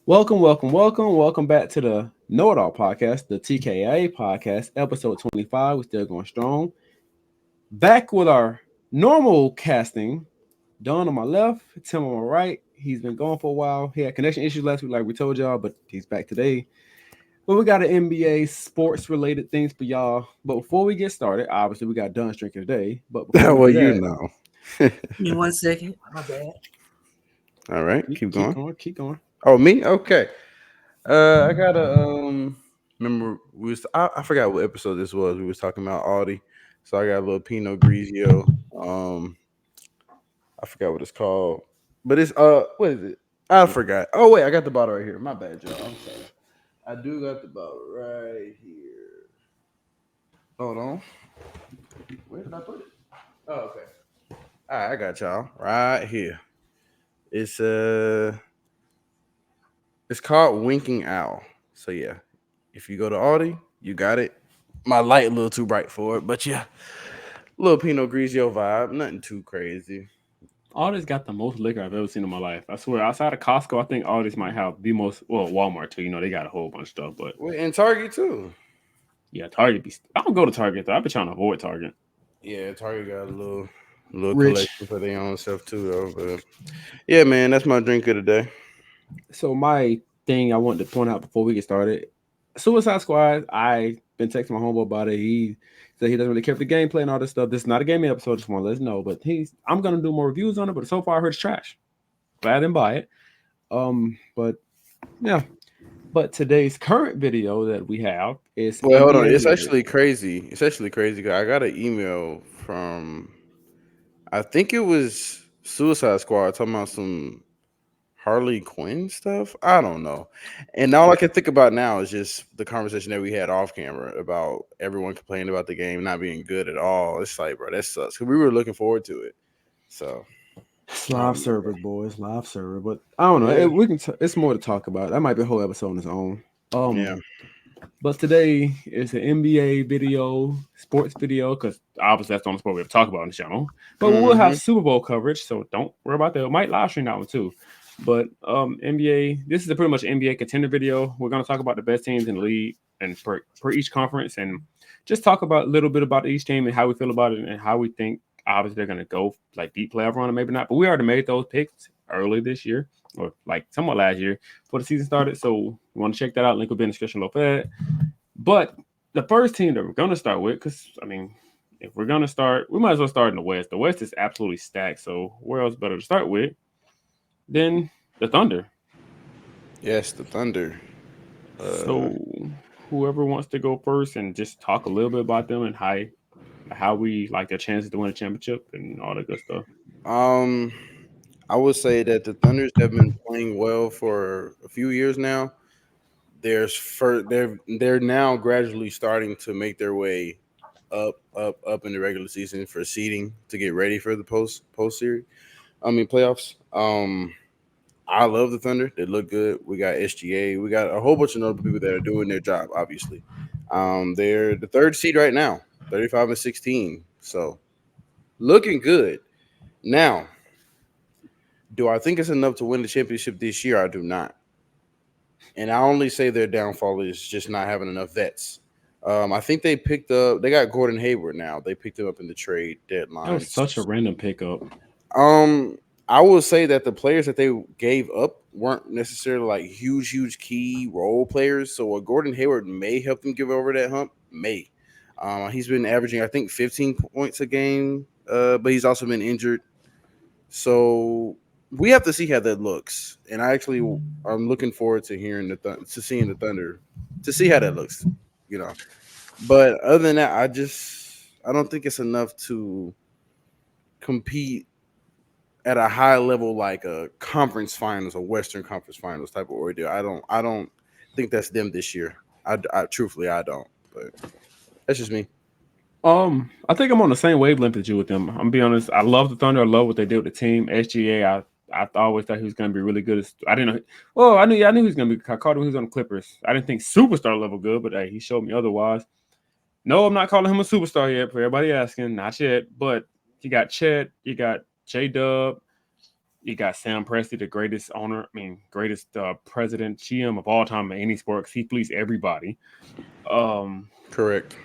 Welcome back to the Know It All podcast, the TKA podcast, episode 25. We're still going strong. Back with our normal casting. Don on my left, Tim on my right. He's been gone for a while. He had connection issues last week, like we told y'all, but he's back today. But we got an NBA sports related things for y'all. But before we get started, obviously we got Dun's drinking today. But before we Well, do you that, know. Give me 1 second. My bad. All right, keep, keep keep going. going, keep going. Oh, me? Okay. I gotta remember I forgot what episode this was. We was talking about Audi, so I got a little Pinot Grigio. Um, I forgot what it's called, but it's what is it? I forgot. Oh wait, I got the bottle right here. My bad, y'all. I'm sorry. I do got the bottle right here. Hold on. Where did I put it? Oh, okay. All right, I got y'all right here. It's It's called Winking Owl. So yeah, if you go to Aldi, you got it. My light a little too bright for it, but yeah, little Pinot Grigio vibe, nothing too crazy. Aldi's got the most liquor I've ever seen in my life. I swear, outside of Costco, I think Aldi's might have the most. Well, Walmart too. They got a whole bunch of stuff. But Well, and Target too. yeah, Target. I don't go to Target though. I've been trying to avoid Target. Yeah, Target got a little Rich. collection for their own stuff too, though. But yeah, man, that's my drink of the day. So my thing I wanted to point out before we get started, Suicide Squad. I been texting my homeboy about it. He said he doesn't really care for the gameplay and all this stuff. This is not a gaming episode. Just want to let us know. But I'm gonna do more reviews on it. But so far, I heard it's trash. Glad I didn't buy it. But yeah. But today's current video that we have is Well, hold on, NBA it's related. actually crazy. It's actually crazy. 'Cause I got an email from I think it was Suicide Squad talking about some Harley Quinn stuff. I don't know. And all I can think about now is just the conversation that we had off camera about everyone complaining about the game not being good at all. It's like, bro, that sucks. 'Cause we were looking forward to it. So It's I live don't know, bro. service, boys, live server. But I don't know. Yeah, We can. It's more to talk about. That might be a whole episode on its own. yeah. But today is an NBA video, sports video, because obviously that's the only sport we have to talk about on the channel. But we'll have Hmm. Super Bowl coverage, so don't worry about that. We might live stream that one too. But NBA, this is a pretty much NBA contender video. We're gonna talk about the best teams in the league and per each conference, and just talk about a little bit about each team and how we feel about it and how we think obviously they're gonna go like deep playoff run or maybe not. But we already made those picks early this year or like somewhat last year before the season started. So you want to check that out? Link will be in the description below for that. But the first team that we're gonna start with, because I mean, if we're gonna start, we might as well start in the West. The West is absolutely stacked. So where else better to start with than the Thunder? Yes, the Thunder. Uh, So whoever wants to go first and just talk a little bit about them and how we like their chances to win a championship and all that good stuff. um, I would say that the Thunders have been playing well for a few years now. They're now gradually starting to make their way up in the regular season for seeding to get ready for the post series. I mean playoffs. I love the Thunder. They look good. We got SGA. We got a whole bunch of other people that are doing their job. Obviously, they're the third seed right now, 35-16. So looking good. Now, do I think it's enough to win the championship this year? I do not. And I only say their downfall is just not having enough vets. I think they got Gordon Hayward now. They picked him up in the trade That was deadline. such a random pickup. Um, I will say that the players that they gave up weren't necessarily like huge key role players. So Gordon Hayward may help them give over that hump. May. He's been averaging I think 15 points a game, but he's also been injured. So we have to see how that looks. And I'm looking forward to hearing to seeing the Thunder to see how that looks. You know, but other than that, I don't think it's enough to compete at a high level like a conference finals, a Western Conference Finals type of ordeal. I don't think that's them this year. I truthfully I don't. But that's just me. I think I'm on the same wavelength as you with them. I'm gonna be honest. I love the Thunder. I love what they did with the team. SGA. I always thought he was gonna be really good. I didn't know. Well, I knew he was gonna be. I called him. He was on the Clippers. I didn't think superstar level good, but hey, he showed me otherwise. No, I'm not calling him a superstar yet. For everybody asking, not yet. But you got Chet. You got J Dub. You got Sam Presti, the greatest owner, greatest president, GM of all time in any sports. He fleeced everybody. Um, Correct.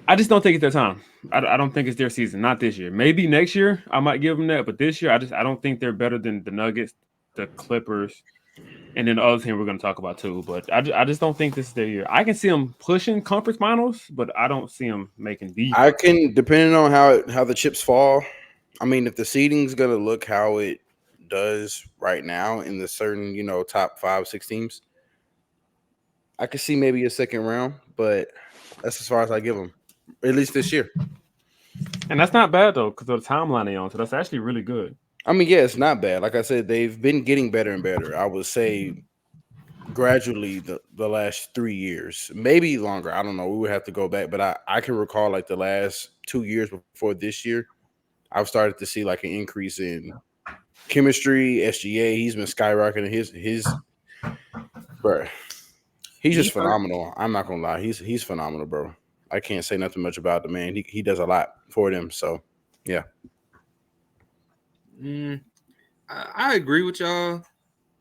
I just don't think it's their time. I don't think it's their season. Not this year. Maybe next year I might give them that, but this year I don't think they're better than the Nuggets, the Clippers, and then the other team we're going to talk about too. But I just don't think this is their year. I can see them pushing conference finals, but I don't see them making the I finals. can, depending on how the chips fall. I mean, if the seeding's gonna look how it does right now in the certain top 5, 6 teams, I could see maybe a second round, but that's as far as I give them, at least this year. And that's not bad though, because of the timeline they on. So that's actually really good. I mean, yeah, it's not bad. Like I said, they've been getting better and better. I would say gradually the last 3 years, maybe longer. I don't know. We would have to go back, but I can recall like the last 2 years before this year, I've started to see like an increase in chemistry. SGA, he's been skyrocketing. His bro, he's Me just per- phenomenal. I'm not gonna lie, he's phenomenal, bro. I can't say nothing much about the man. He does a lot for them. So yeah, mm, I agree with y'all,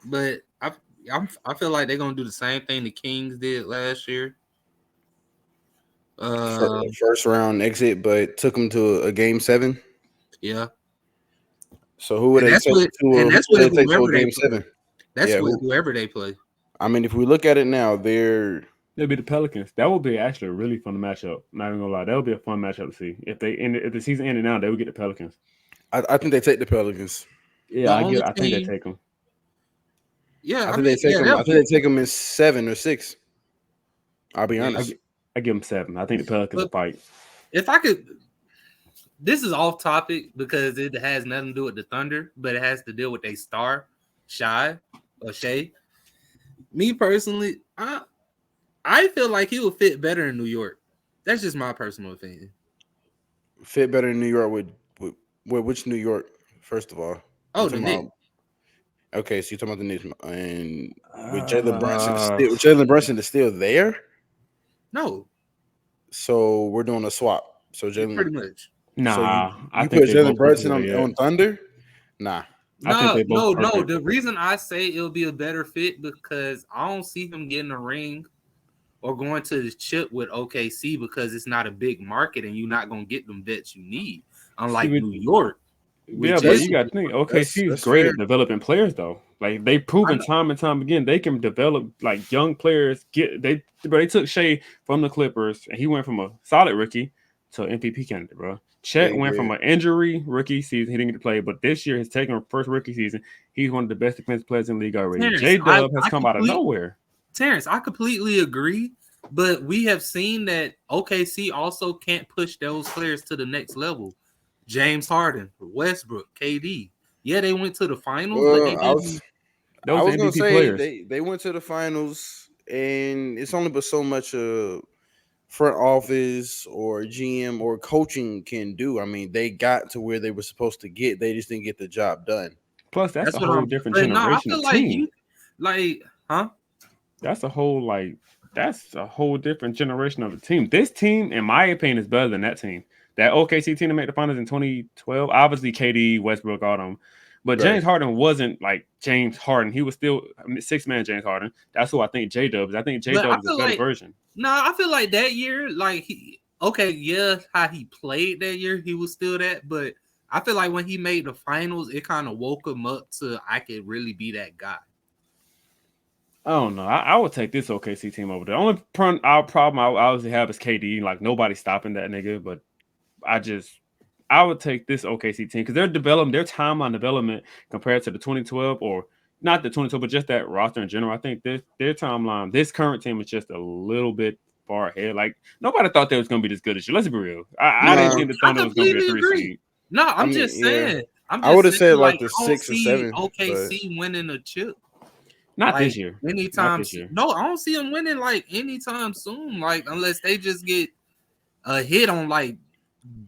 but I feel like they're gonna do the same thing the Kings did last year. Um, first round exit, but took him to a game 7. yeah, So who would they take and who that's would with they take to a whoever they game 7? play. That's Yeah, with who? whoever they play. I mean, if we look at it now, they're It'll be the Pelicans. That would be actually a really fun matchup. Not even gonna lie, that would be a fun matchup to see. If the season ended now, they would get the Pelicans. I think they take the Pelicans. The Yeah, only I think they team, take them. yeah, I I think they mean, take yeah, them. I think they take them in 7 or 6. I'll be yeah. I, honest. gi- I give them 7. I think the Pelicans will But fight. if I could, this is off topic because it has nothing to do with the Thunder, but it has to deal with a star, Shy or Shay. Me personally, I feel like he would fit better in New York. That's just my personal opinion. Fit better in New York with which New York? First of all, we Oh, the talking Knicks. about okay. So you talking about the Knicks and Uh, with Jalen Brunson is still there. No, So we're doing a swap. So pretty Jalen, much. so nah, I you think put they Jalen both close Brunson together yet. on Thunder? Nah. I think No, they both no, no. perfect. The reason I say it'll be a better fit because I don't see him getting a ring or going to the chip with OKC because it's not a big market and you're not gonna get them vets you need. See, Unlike New York, yeah, which but is you got to think That's OKC is that's great fair. at developing players though. Like they've I proven know, time and time again they can develop like young players. But they took Shea from the Clippers and he went from a solid rookie to an MVP candidate, bro. Yeah, Chet he went from did. an injury rookie season, he didn't get to play, but this year his taking first rookie season, he's one of the best defensive players in the league already. Terrence. J Dub has come out of nowhere. I completely agree. But we have seen that OKC also can't push those players to the next level. James Harden, Westbrook, KD. Yeah, they went to the finals, but they Well, didn't. I Those was gonna MVP say players. they went to the finals, and it's only but so much front office or GM or coaching can do. I mean, they got to where they were supposed to get. They just didn't get the job done. Plus, that's That's a what whole I'm. different But no, I generation feel of like team. like, huh? That's a whole that's a whole different generation of a team. This team, in my opinion, is better than that team. That OKC team that made the finals in 2012, obviously KD, Westbrook, all them. But Right. James Harden wasn't like James Harden. He was still six man James Harden. That's who I think J Dub is. I think J But I Dub is a feel better like version. no, I feel like that year, like okay, yeah, how he played that year, he was still that. But I feel like when he made the finals, it kind of woke him up to I could really be that guy. I don't know. I would take this OKC team over there. Only our problem I obviously have is KD. Like nobody's stopping that nigga. But I just I would take this OKC team because their timeline development compared to the 2012 or not the 2012, but just that roster in general. I think their timeline, this current team is just a little bit far ahead. Like nobody thought they was gonna be this good as you. Let's be real. I didn't Nah, think the I Thunder was gonna be the completely three agree. seed. No, I I'm mean, just yeah, saying. I'm I just would have saying, said like like, the I don't 6 or 7, see but OKC winning a chip. Not this Like year. Not anytime this soon. year. No, I don't see them winning like anytime soon. Like unless they just get a hit on like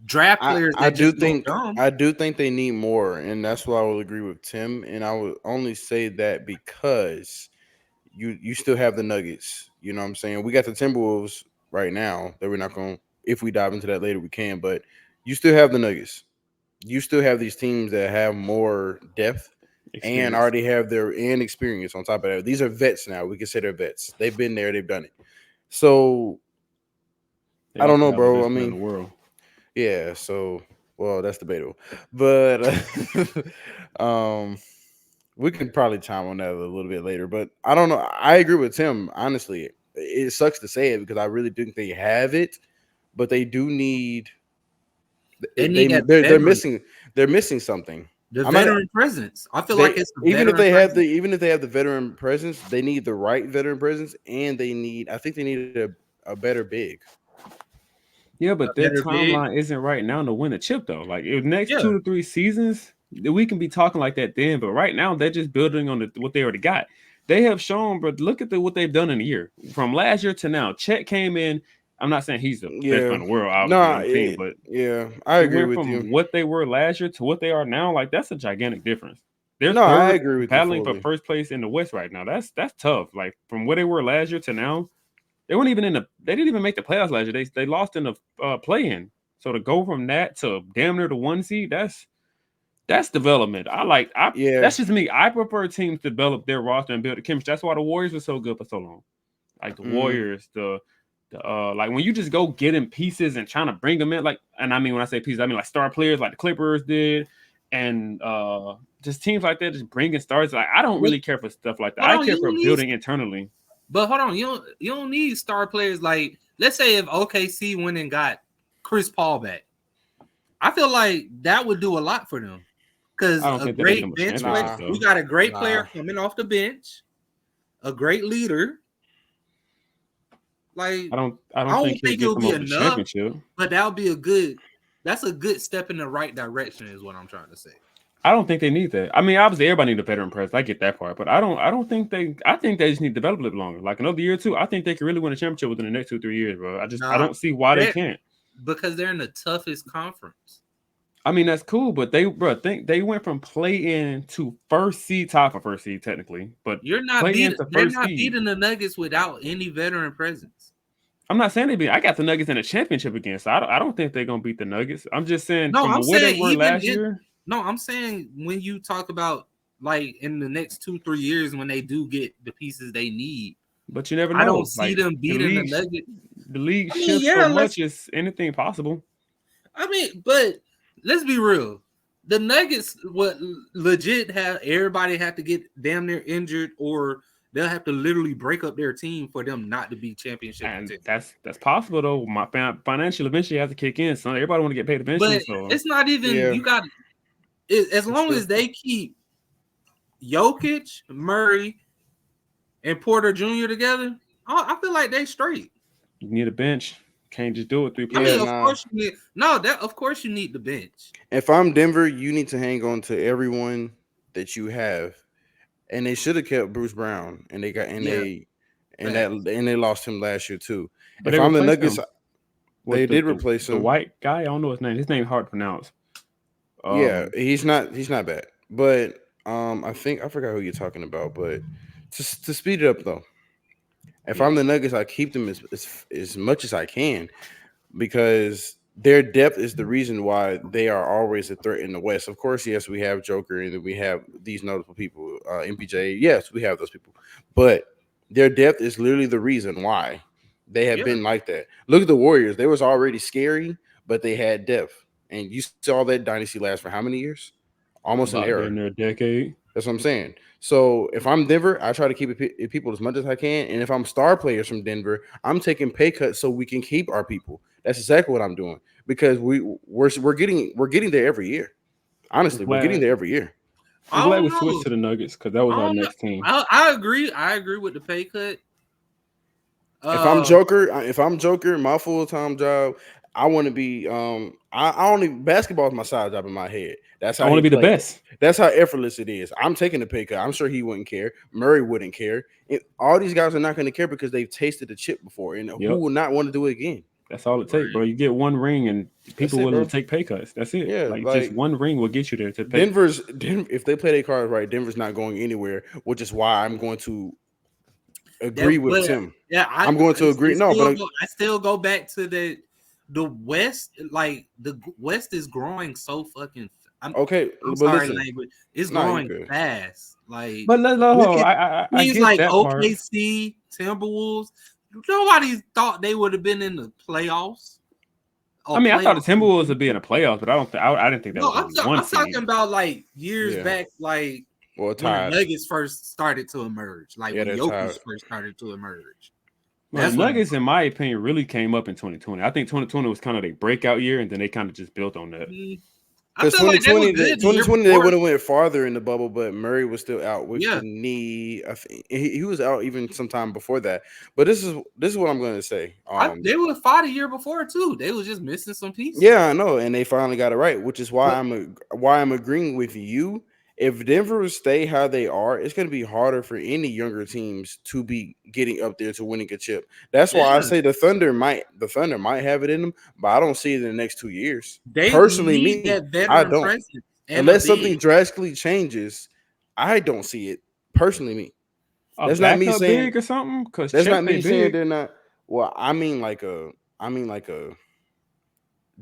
draft players I that do just go think dumb. they need more, and that's why I would agree with Tim. And I would only say that because you still have the Nuggets. You know what I'm saying? We got the Timberwolves right now that we're not going. If we dive into that later, we can. But you still have the Nuggets. you still have these teams that have more depth and Experience. already have their experience on top of that. These are vets now. We consider vets. They've been there. They've done it. So They I don't also know, have the bro. I best player in mean, the world. yeah. So well, that's debatable, but um, we can probably chime on that a little bit later. But I don't know. I agree with Tim. Honestly, it sucks to say it because I really think they have it, but they do need. They They need that they're veteran, missing. They're missing something. the I'm not. veteran presence. I feel like They it's the veteran presence. even if they have the veteran presence, they need the right veteran presence, and they need. I think they need a better big. Yeah, A but their better big. timeline isn't right now to win a chip though. Like if next Yeah. 2 to 3 seasons, we can be talking like that then. But right now, they're just building on what they already got. They have shown, but look at what they've done in a year from last year to now. Chet came in. I'm not saying he's the best player Yeah, in the world, obviously nah, on the team, but yeah, I it agree went with from you. what they were last year to what they are now. Like that's a gigantic difference. They're No, I third, agree with you battling for fully. first place in the West right now. That's tough. Like from where they were last year to now, they weren't even in the. They didn't even make the playoffs last year. They lost in the play-in. So to go from that to damn near the 1 seed, that's development. I like. I Yeah, That's just me. I prefer teams develop their roster and build the chemistry. That's why the Warriors were so good for so long. Like the mm, Warriors, the like when you just go getting pieces and trying to bring them in, like, and I mean when I say pieces, I mean like star players like the Clippers did, and just teams like that just bringing stars. Like I don't But really care for stuff like that. hold I on, care you for don't need. building internally. But hold on, you don't need star players. Like let's say if OKC went and got Chris Paul back, I feel like that would do a lot for them. Because I don't a think that'll get them great a bench player, championship nah, we though. got a great nah. player coming off the bench, a great leader. Like I I don't don't think he'll think get it'll them be over the enough, championship. but that'll be a good. That's a good step in the right direction, is what I'm trying to say. I don't think they need that. I mean, obviously everybody need a veteran presence. I get that part, but I don't think they. I think they just need to develop a little longer, like another year or two. I think they can really win a championship within the next 2 3 years, bro. I Nah, don't see why they that can't. because they're in the toughest conference. I mean, that's cool, but they, bro, think they went from play in to first seed, top for first seed technically, but You're not play in beating. to They're first not seed. beating the Nuggets without any veteran presence. I'm not saying they beat. I got the Nuggets in a championship again, so I don't think they're gonna beat the Nuggets. I'm just saying No, from I'm where they saying were even last in. year. No, I'm saying when you talk about like in the next 2 3 years when they do get the pieces they need, But you never I don't know. see Like them beating the Nuggets. the league I mean, shifts so yeah, let's. much. It's anything possible. I mean, but let's be real. The Nuggets what legit have everybody have to get damn near injured, or they'll have to literally break up their team for them not to be championship And contenders. that's possible though. My financial eventually has to kick in. So everybody want to get paid eventually. But So it's not even Yeah, you got as it's long true. as they keep Jokic, Murray, and Porter Jr. together, I feel like they straight. you need a bench. Can't just do it three I Yeah, mean, players. of nah. course you need no that of course you need the bench. If I'm Denver, you need to hang on to everyone that you have, and they should have kept Bruce Brown, and they got Yeah, that facts. and they lost him last year too. But If they I'm the replaced Nuggets, him they with did replace the him. white guy. I don't know his name. His name hard to pronounce. Yeah, Um, he's not bad, but I think I forgot who you're talking about. But to speed it up though, if yeah. I'm the Nuggets, I keep them as much as I can because their depth is the reason why they are always a threat in the West. Of course, yes, we have Joker and then we have these notable people, MPJ. Yes, we have those people, but their depth is literally the reason why they have Yeah. been like that. Look at the Warriors; they was already scary, but they had depth, and you saw that dynasty last for how many years? Almost an About era. damn near a decade. That's what I'm saying. So if I'm Denver, I try to keep people as much as I can. And if I'm star players from Denver, I'm taking pay cuts so we can keep our people. That's exactly what I'm doing because we're getting there every year. I'm Honestly, we're getting glad. there every year. I'm I glad don't we switched know. to the Nuggets because that was I our don't know. next team. I agree. I agree with the pay cut. Uh, If I'm Joker, my full time job, I want to be. I only basketball is my side job in my head. That's I how want to he be the plays. best. That's how effortless it is. I'm taking the pay cut. I'm sure he wouldn't care. Murray wouldn't care. All these guys are not going to care because they've tasted the chip before, and who Yep. will not want to do it again? That's all it takes, bro. right. You get one ring and That's people it, willing to bro. take pay cuts. That's it. Yeah, Like just like one ring will get you there to pay. If they play their cards right, Denver's not going anywhere, which is why I'm going to That, agree with but Tim. yeah, I'm going to agree. No, but I still go back to that the West, like the West, is growing so fucking. Okay, I'm but sorry, listen, language. It's nah, you growing good. fast. Like, But look at I teams get like that part. OKC, Timberwolves. Nobody thought they would have been in the playoffs. I mean, I thought the Timberwolves would be in the playoffs, but I didn't think that No, was going to be one I'm seed. talking about like years Yeah. back, like Well, when the tied. Nuggets first started to emerge, like Yeah, when they're Jokic tied. first started to emerge. Well, the That's when I'm Nuggets, in my opinion, really came up in 2020. I think 2020 was kind of their breakout year, and then they kind of just built on that. I Because feel like they were 2020, good the year 2020, they would before. have went farther in the bubble, but Murray was still out with Yeah. the knee. I think he was out even sometime before that. But this is what I'm going to say. They were fought a year before too. They was just missing some pieces. Yeah, I know, and they finally got it right, which is why I'm agreeing with you. If Denver stay how they are, it's going to be harder for any younger teams to be getting up there to winning a chip. That's why I say the Thunder might have it in them, but I don't see it in the next 2 years. They Personally, need me, that I veteran don't. presence and a Unless big. something drastically changes, I don't see it. Personally, me. A That's not me backup saying. big or something? Because That's Chet not play me saying big. they're not. Well, I mean like a.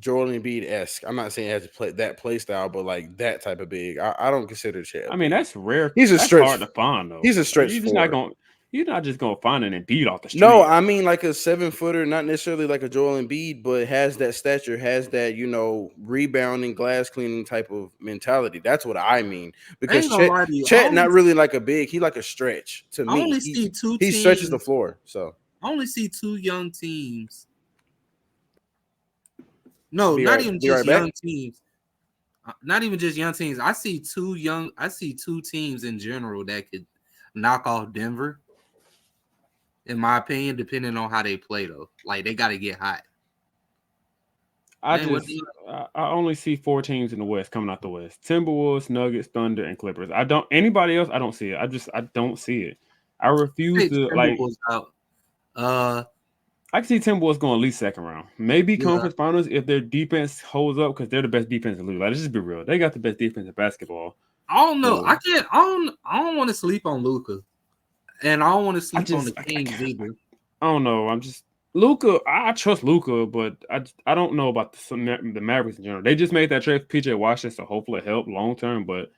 Joel Embiid esque. I'm not saying it has to play that play style, but like that type of big. I don't consider Chet. I mean, that's rare. He's a That's stretch. hard to find though. He's a stretch You're just not four. going. You're not just going to find an Embiid off the street. No, I mean like a 7-footer, not necessarily like a Joel Embiid, but has that stature, has that rebounding, glass cleaning type of mentality. That's what I mean. Because ain't gonna lie to you. Chet not really like a big. He like a stretch to I me. only see two He teams. stretches the floor. So I only see two young teams. No, not even just young teams. Not even just young teams. I see two teams in general that could knock off Denver. In my opinion, depending on how they play, though, like they got to get hot. I only see 4 teams in the West coming out the West: Timberwolves, Nuggets, Thunder, and Clippers. I don't anybody else. I don't see it. I don't see it. I refuse to like. Out. I can see Timberwolves going at least second round, maybe conference finals if their defense holds up because they're the best defense in the league. Like, let's just be real, they got the best defense in basketball. I don't know. I don't want to sleep on Luka, and I don't want to sleep on the Kings either. I don't know. I'm just Luka. I trust Luka, but I don't know about the Mavericks in general. They just made that trade for PJ Washington, so hopefully it help long term. But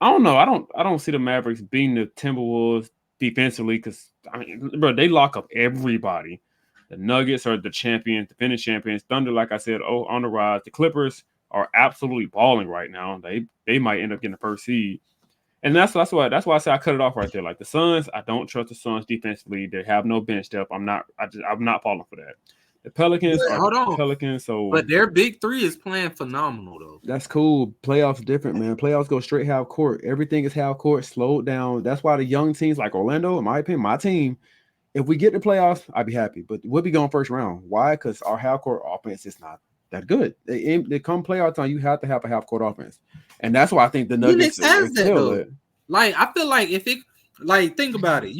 I don't know. I don't see the Mavericks beating the Timberwolves defensively because I mean, bro, they lock up everybody. The Nuggets are the champions, defending champions. Thunder, like I said, on the rise. The Clippers are absolutely balling right now. They might end up getting the first seed. And that's why I say I cut it off right there. Like the Suns, I don't trust the Suns defensively. They have no bench depth. I'm not falling for that. The Pelicans are the Pelicans, so but their big three is playing phenomenal though. That's cool. Playoffs different, man. Playoffs go straight half court. Everything is half court, slowed down. That's why the young teams like Orlando, in my opinion, my team, if we get the playoffs, I'd be happy. But we'll be going first round. Why? Because our half court offense is not that good. They come playoff time, you have to have a half court offense, and that's why I think the Nuggets has that though. Like I feel like if it, like think about it,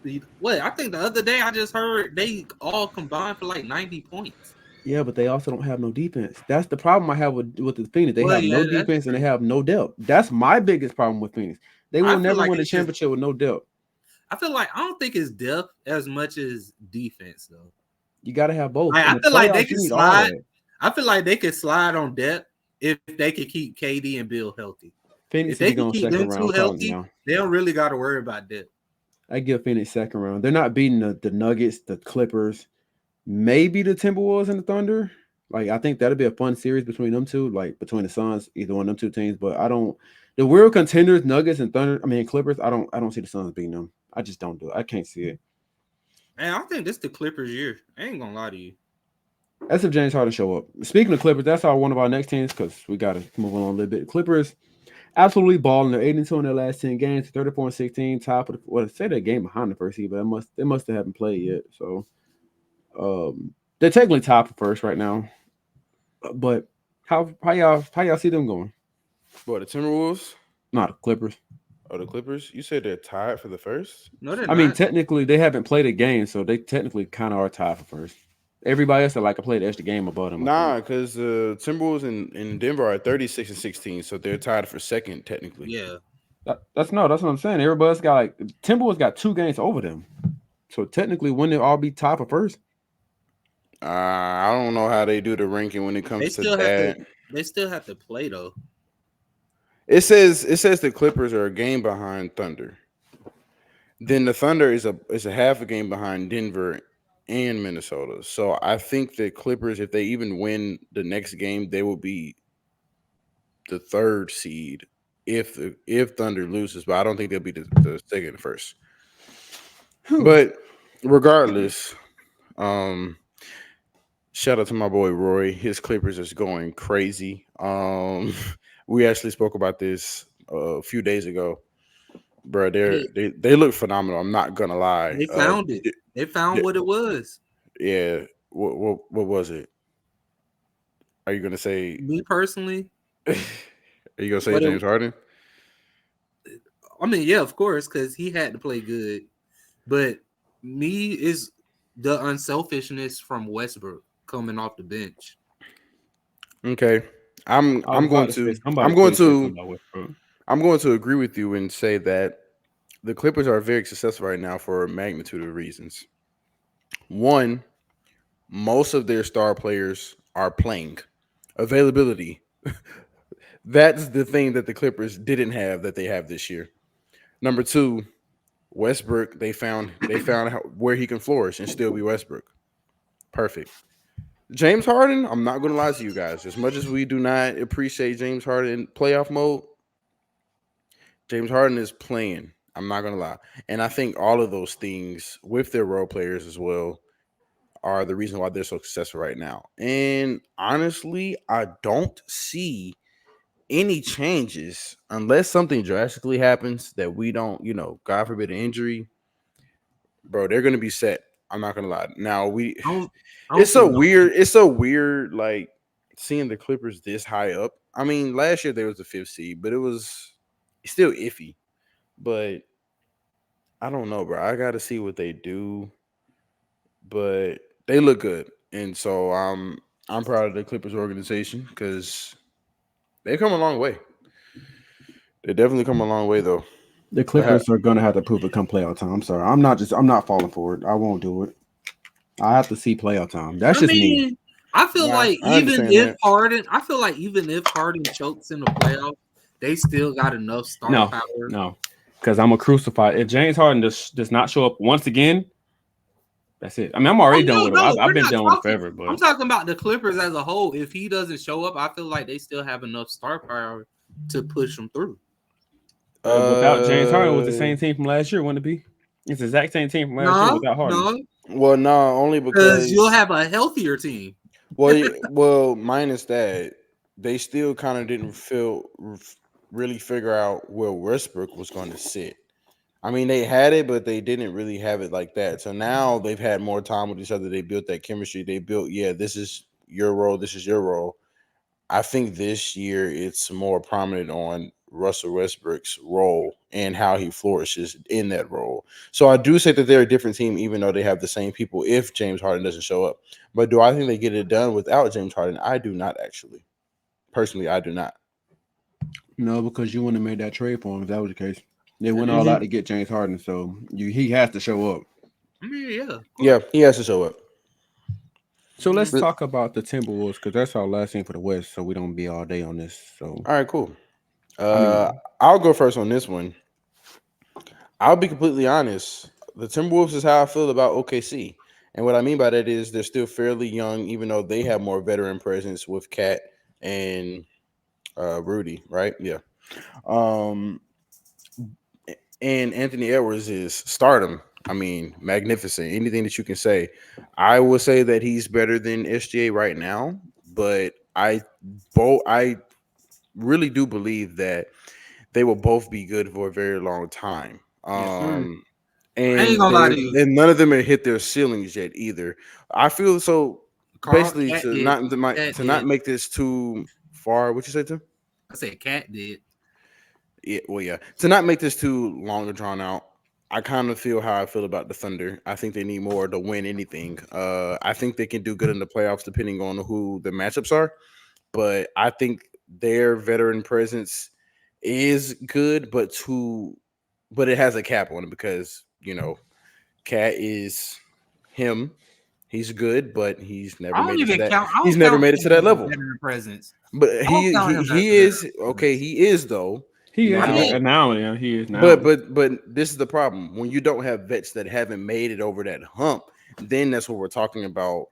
I think the other day I just heard they all combined for like 90 points. Yeah, but they also don't have no defense. That's the problem I have with the Phoenix. They have no defense and they have no depth. That's my biggest problem with Phoenix. They will never win a championship with no depth. I feel like I don't think it's depth as much as defense though. You got to have both. I feel like they can slide. I feel like they could slide on depth if they could keep KD and Bill healthy. Phoenix if they can keep them two healthy, they don't really got to worry about depth. I give Phoenix second round. They're not beating the Nuggets, the Clippers, maybe the Timberwolves and the Thunder. Like I think that'll be a fun series between them two, like between the Suns, either one of them two teams. But I don't. The real contenders, Nuggets and Clippers. I don't see the Suns beating them. I just don't do it. I can't see it. Man, I think this the Clippers' year. I ain't gonna lie to you. That's if James Harden show up. Speaking of Clippers, that's one of our next teams because we got to move on a little bit. Clippers absolutely balling. They're 8-2 in their last 10 games, 34-16, top of say that game behind the first seed, but they must have haven't played yet. So they're technically top of first right now. But how y'all see them going? What, the Timberwolves? Not the Clippers. Oh, the Clippers? You said they're tied for the first? No, they're not. I mean, technically they haven't played a game, so they technically kind of are tied for first. Everybody else that played the extra game above them. Nah, because the Timberwolves in Denver are 36-16, so they're tied for second technically. Yeah, that's what I'm saying. Everybody's got Timberwolves got 2 games over them, so technically wouldn't they all be tied for first? I don't know how they do the ranking when it They comes to still have to. that. They still have to play though. It says the Clippers are a game behind Thunder. Then the Thunder is a half a game behind Denver and Minnesota. So I think the Clippers, if they even win the next game, they will be the third seed if Thunder loses. But I don't think they'll be the second and first. Whew. But regardless, um, shout out to my boy Roy. His Clippers is going crazy. We actually spoke about this a few days ago, bro. They, They look phenomenal. I'm not gonna lie. they found it. They found d- what it was. yeah. What was it? Are you gonna say? Me personally, Are you gonna say what it, James Harden? I mean, yeah, of course, because he had to play good. But me is the unselfishness from Westbrook coming off the bench. Okay. I'm I was I'm about going to say to somebody I'm going please say something to about Westbrook. I'm going to agree with you and say that the Clippers are very successful right now for a magnitude of reasons. One, most of their star players are playing. Availability. That's the thing that the Clippers didn't have that they have this year. Number two, Westbrook. They found where he can flourish and still be Westbrook. Perfect. James Harden. I'm not going to lie to you guys. As much as we do not appreciate James Harden in playoff mode, James Harden is playing. I'm not going to lie, and I think all of those things with their role players as well are the reason why they're so successful right now. And honestly, I don't see any changes unless something drastically happens that we don't, God forbid an injury, bro, they're gonna be set. I'm not gonna lie. Now I don't, I don't it's see so no. weird. It's so weird, like seeing the Clippers this high up. I mean, last year they was the fifth seed, but it was still iffy. But I don't know, bro. I got to see what they do, but they look good, and so I'm proud of the Clippers organization because they come a long way. They definitely come a long way, though. The But Clippers are gonna have to prove it come playoff time. I'm sorry. I'm not falling for it. I won't do it. I have to see playoff time. That's I just me. mean, I feel nah, like I understand that. I feel like even if Harden chokes in the playoffs, they still got enough star No, power. no. Because I'm a crucify. If James Harden does not show up once again, that's it. I mean, I'm Oh already done no, with him. no, I've we're been not done with him talking. forever. I'm But talking about the Clippers as a whole. If he doesn't show up, I feel like they still have enough star power to push them through. without James Harden, it was the Uh, same team from last year. Wouldn't it be? It's the exact same team from last year No, without Harden. no, well, no, only because you'll because have a healthier team. well, minus that, they still kind of didn't really figure out where Westbrook was going to sit. I mean, they had it, but they didn't really have it like that. So now they've had more time with each other. They built that chemistry. They built, yeah, this is your role. This is your role. I think this year it's more prominent on Russell Westbrook's role and how he flourishes in that role. So I do say that they're a different team, even though they have the same people if James Harden doesn't show up. But do I think they get it done without James Harden? I do not actually. Personally, I do not. No, because you wouldn't have made that trade for him if that was the case. They went all Hmm. out to get James Harden, so he has to show up. I mean, yeah, of course. Yeah, he has to show up. So let's But, talk about the Timberwolves because that's our last thing for the West, so we don't be all day on this. So all right, cool. I Uh, mean, I'll go first on this one. I'll be completely honest. The Timberwolves is how I feel about OKC. And what I mean by that is they're still fairly young, even though they have more veteran presence with Cat and Rudy, right? Yeah. Um, and Anthony Edwards is stardom. I mean, magnificent. Anything that you can say. I will say that he's better than SGA right now, but I really do believe that they will both be good for a very long time. yes, sir. I ain't And gonna lie to you. none of them have hit their ceilings yet either. I feel so Carl basically Cat did. Cat to not did. make this too far. What you say, Tim? I said Cat did. Yeah, well, yeah. To not make this too long or drawn out, I kind of feel how I feel about the Thunder. I think they need more to win anything. I think they can do good in the playoffs depending on who the matchups are. But I think their veteran presence is good, but it has a cap on it because Cat is him. He's good, but he's I never don't made it to even that. count. I He's don't never count made it him to that as a level. veteran presence. But I don't count him as a he veteran is okay. presence. He is though. He You know, is I mean, now. Yeah, he is now. but this is the problem. When you don't have vets that haven't made it over that hump, then that's what we're talking about.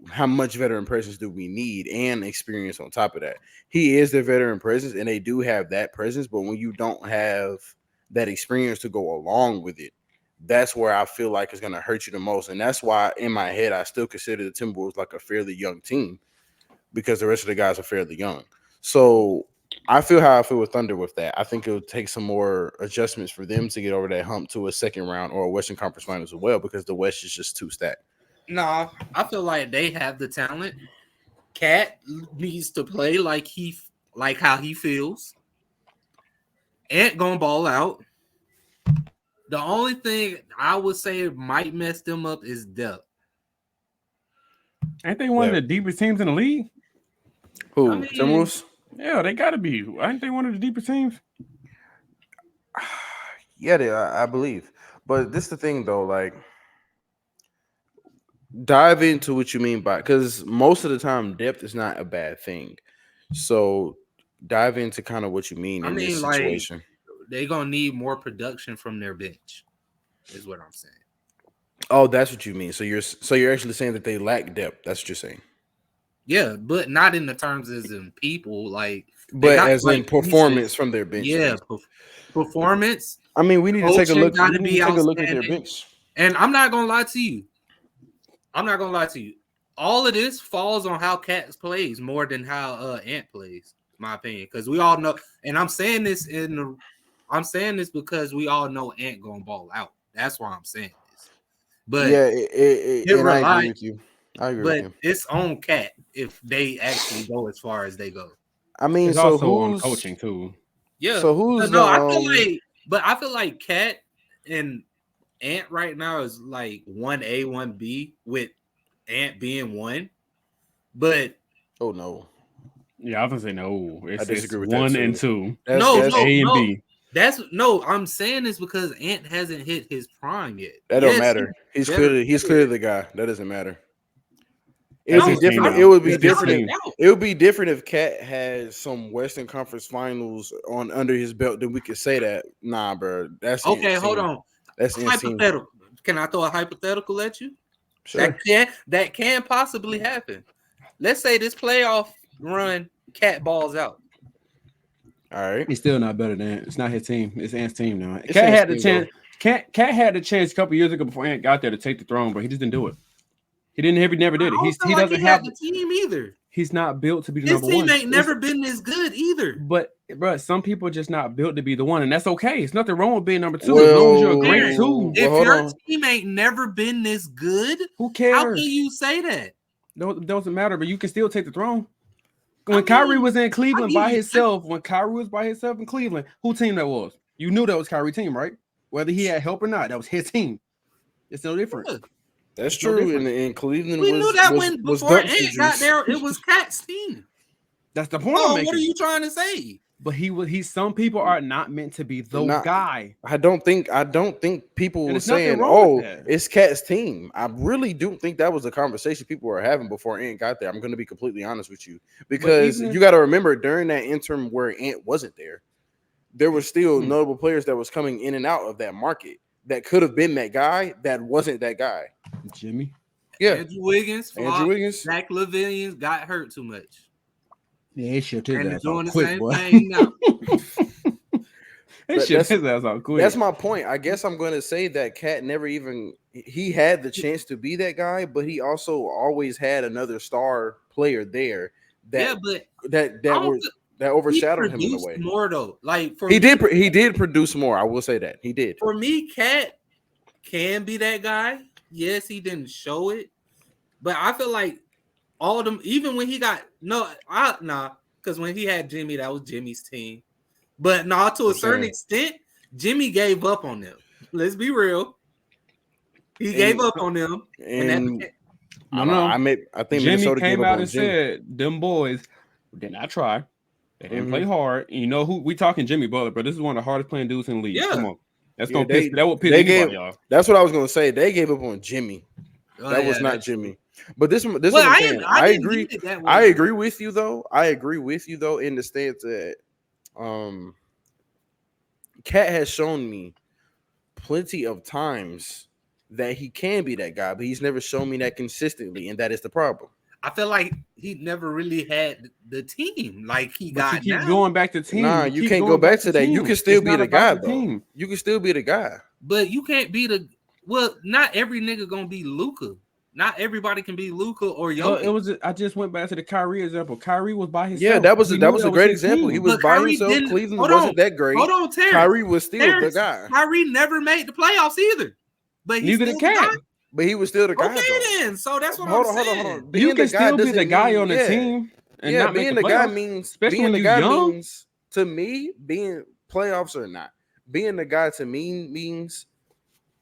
How much veteran presence do we need and experience on top of that? He is their veteran presence, and they do have that presence. But when you don't have that experience to go along with it, that's where I feel like it's going to hurt you the most. And that's why, in my head, I still consider the Timberwolves like a fairly young team because the rest of the guys are fairly young. So I feel how I feel with Thunder with that. I think it would take some more adjustments for them to get over that hump to a second round or a Western Conference Finals as well because the West is just too stacked. no, I feel like they have the talent. Cat needs to play like how he feels. Ant gonna ball out. The only thing I would say might mess them up is depth. Ain't they one of Yeah. the deepest teams in the league? Who? I mean, Timberwolves? Yeah, they got to be. Ain't they one of the deepest teams? Yeah, I believe. But this the thing though, like dive into what you mean by because most of the time depth is not a bad thing. So dive into kind of what you mean I in this mean, like situation. they gonna need more production from their bench, is what I'm saying. Oh, that's what you mean. So you're actually saying that they lack depth. That's what you're saying. Yeah, but not in the terms as in people. Like they But got as in like performance pieces. from their bench. Yeah, performance. I mean, we need to take a Coaching look. got We to need to be take a look at their outstanding. bench. And I'm not gonna lie to you. All of this falls on how Cat plays more than how Ant plays, in my opinion. Because we all know, and I'm saying this because we all know Ant gonna ball out. That's why I'm saying this. But Yeah, it and I agree relies, with you. I agree with but you. it's on Cat if they actually go as far as they go. I mean, It's so also on who's coaching too. Yeah. so who's No, the I feel like Cat and Ant right now is like 1A, 1B with Ant being 1. But oh no. Yeah, I was gonna say no. I It's disagree with that 1 and too. 2. That's A and B. I'm saying this because Ant hasn't hit his prime yet. that don't Yes, matter. He's better clearly the guy. That doesn't matter. It That's would No, be his team different. I now. It would be It's his without different. a team. doubt. It would be different if Cat has some Western Conference Finals on under his belt. Then we could say that. Nah, bro, that's Okay, Ant's hold team. on. That's Ant's team. Hypothetical. Can I throw a hypothetical at you? Sure. That can possibly happen. Let's say this playoff run, Cat balls out. All right. He's still not better than Ant. It's not his team. It's Ant's team now. It's Cat Ant's had the team, chance. Cat had the chance a couple years ago before Ant got there to take the throne, but he just didn't do it. He never I did it. don't feel He like doesn't he had have. the team either. He's not built to be the His number team one. ain't never been this good either. But bro, some people are just not built to be the one, and that's okay. It's nothing wrong with being number two as long as you're a great Aaron, two. if hold your on. team ain't never been this good, Who how can cares? you say that? No, it doesn't matter, but you can still take the throne. I When Kyrie mean, was in I Cleveland give by you- himself, in Cleveland, who team that was? You knew that was Kyrie's team, right? Whether he had help or not, that was his team. It's no different. Yeah. That's It's no true. different. And Cleveland We knew that was before dumpster Ant got juice. there, it was Cat's team. That's the point I'm Oh, making. what are you trying to say? But he's some people are not meant to be the Not- guy. I don't think people And were there's nothing saying, wrong "Oh, with that. it's Cat's team." I really do think that was a conversation people were having before Ant got there. I'm going to be completely honest with you because even if- you got to remember during that interim where Ant wasn't there were still notable players that was coming in and out of that market that could have been that guy that wasn't that guy. Jimmy. Yeah, Andrew Wiggins, Andrew Wiggins. Zach LaVine got hurt too much. Yeah, he shipped his And they're ass doing out the quick, same boy. thing now. He shipped his ass out quick. That's my point. I guess I'm going to say that Cat never even he had the chance to be that guy, but he also always had another star player there that that overshadowed him in a way. More though, like He did produce more. I will say that he did. For me, Cat can be that guy. Yes, he didn't show it, but I feel like all of them, even when he got because when he had Jimmy, that was Jimmy's team. But to a certain extent, Jimmy gave up on them. Let's be real. He gave up on them. And I think Jimmy Minnesota came gave up out on and Jimmy. said, "Them boys did not try. They didn't play hard. And you know who we talking Jimmy Butler, but this is one of the hardest playing dudes in the league. Yeah. Come on, that will piss anybody off. That's what I was gonna say. They gave up on Jimmy. Oh, That yeah, was not that's true. Jimmy. But this what Well, I'm I saying. didn't. I I didn't agree. mean it that I way. agree with you though. I agree with you though in the stance that Cat has shown me plenty of times that he can be that guy, but he's never shown me that consistently, and that is the problem. I feel like he never really had the team like he But you got keep now. going back to team. Nah, You you keep can't go going back back to to that. You team. can still It's be not the about guy the though. team. You can still be the guy. But you can't be the not every nigga gonna be Luca. Not everybody can be Luca or Well, it Jokic. was. I just went back to the Kyrie example. Kyrie was by Yeah, himself. that was We that knew was that a great his example. He team. was But by Kyrie himself. didn't. Cleveland wasn't that great. Hold on, Terrence. Kyrie was still the Terrence, guy, Kyrie never made the playoffs either. But he's Neither still did the guy. Cat. but he was still the guy Okay, though. then. So that's what I'm Hold on, hold on, hold saying. on. You Being the can guy still be the doesn't guy mean on the team and yeah. not make Being the the guy playoffs, means especially being when the you guy young. means to me being playoffs or not. Being the guy to me means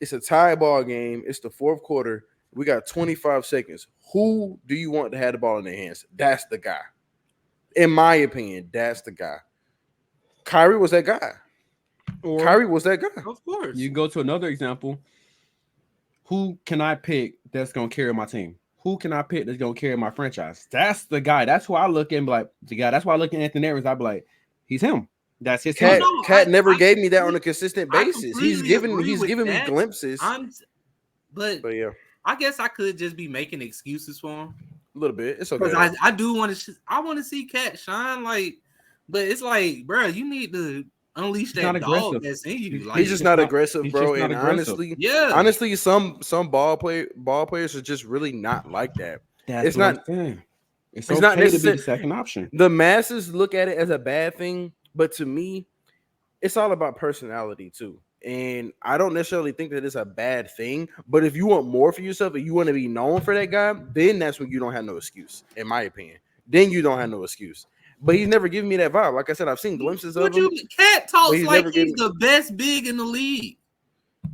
it's a tie ball game. It's the fourth quarter. We got 25 seconds. Who do you want to have the ball in their hands? That's the guy. In my opinion, that's the guy. Kyrie was that guy. Or Kyrie was that guy. Of course. you can go to another example. Who can I pick that's gonna carry my team? Who can I pick that's gonna carry my franchise? That's the guy. That's who I look at and be like, the guy. That's why I look at Anthony Edwards. I be like, he's him. That's his Cat, team. no, Cat never I gave me that on a completely- consistent I basis. completely agree He's with giving me that. glimpses. But But yeah, I guess I could just be making excuses for him. a little bit. It's okay. Because I do want to I want to see Cat shine like, but it's like, bro, you need to unleash He's not that dog aggressive. that's in you. He's Like, He's just not not- aggressive, he's bro. just not And aggressive. honestly, some ball players are just really not like that. That's It's what not. I'm saying. It's It's not okay to be necessary. the second option. The masses look at it as a bad thing, but to me, it's all about personality too. And I don't necessarily think that it's a bad thing. But if you want more for yourself and you want to be known for that guy, then that's when you don't have no excuse, in my opinion. Then you don't have no excuse. But he's never given me that vibe. Like I said, I've seen glimpses of him. Cat but talks he's like never he's given- the best big in the league.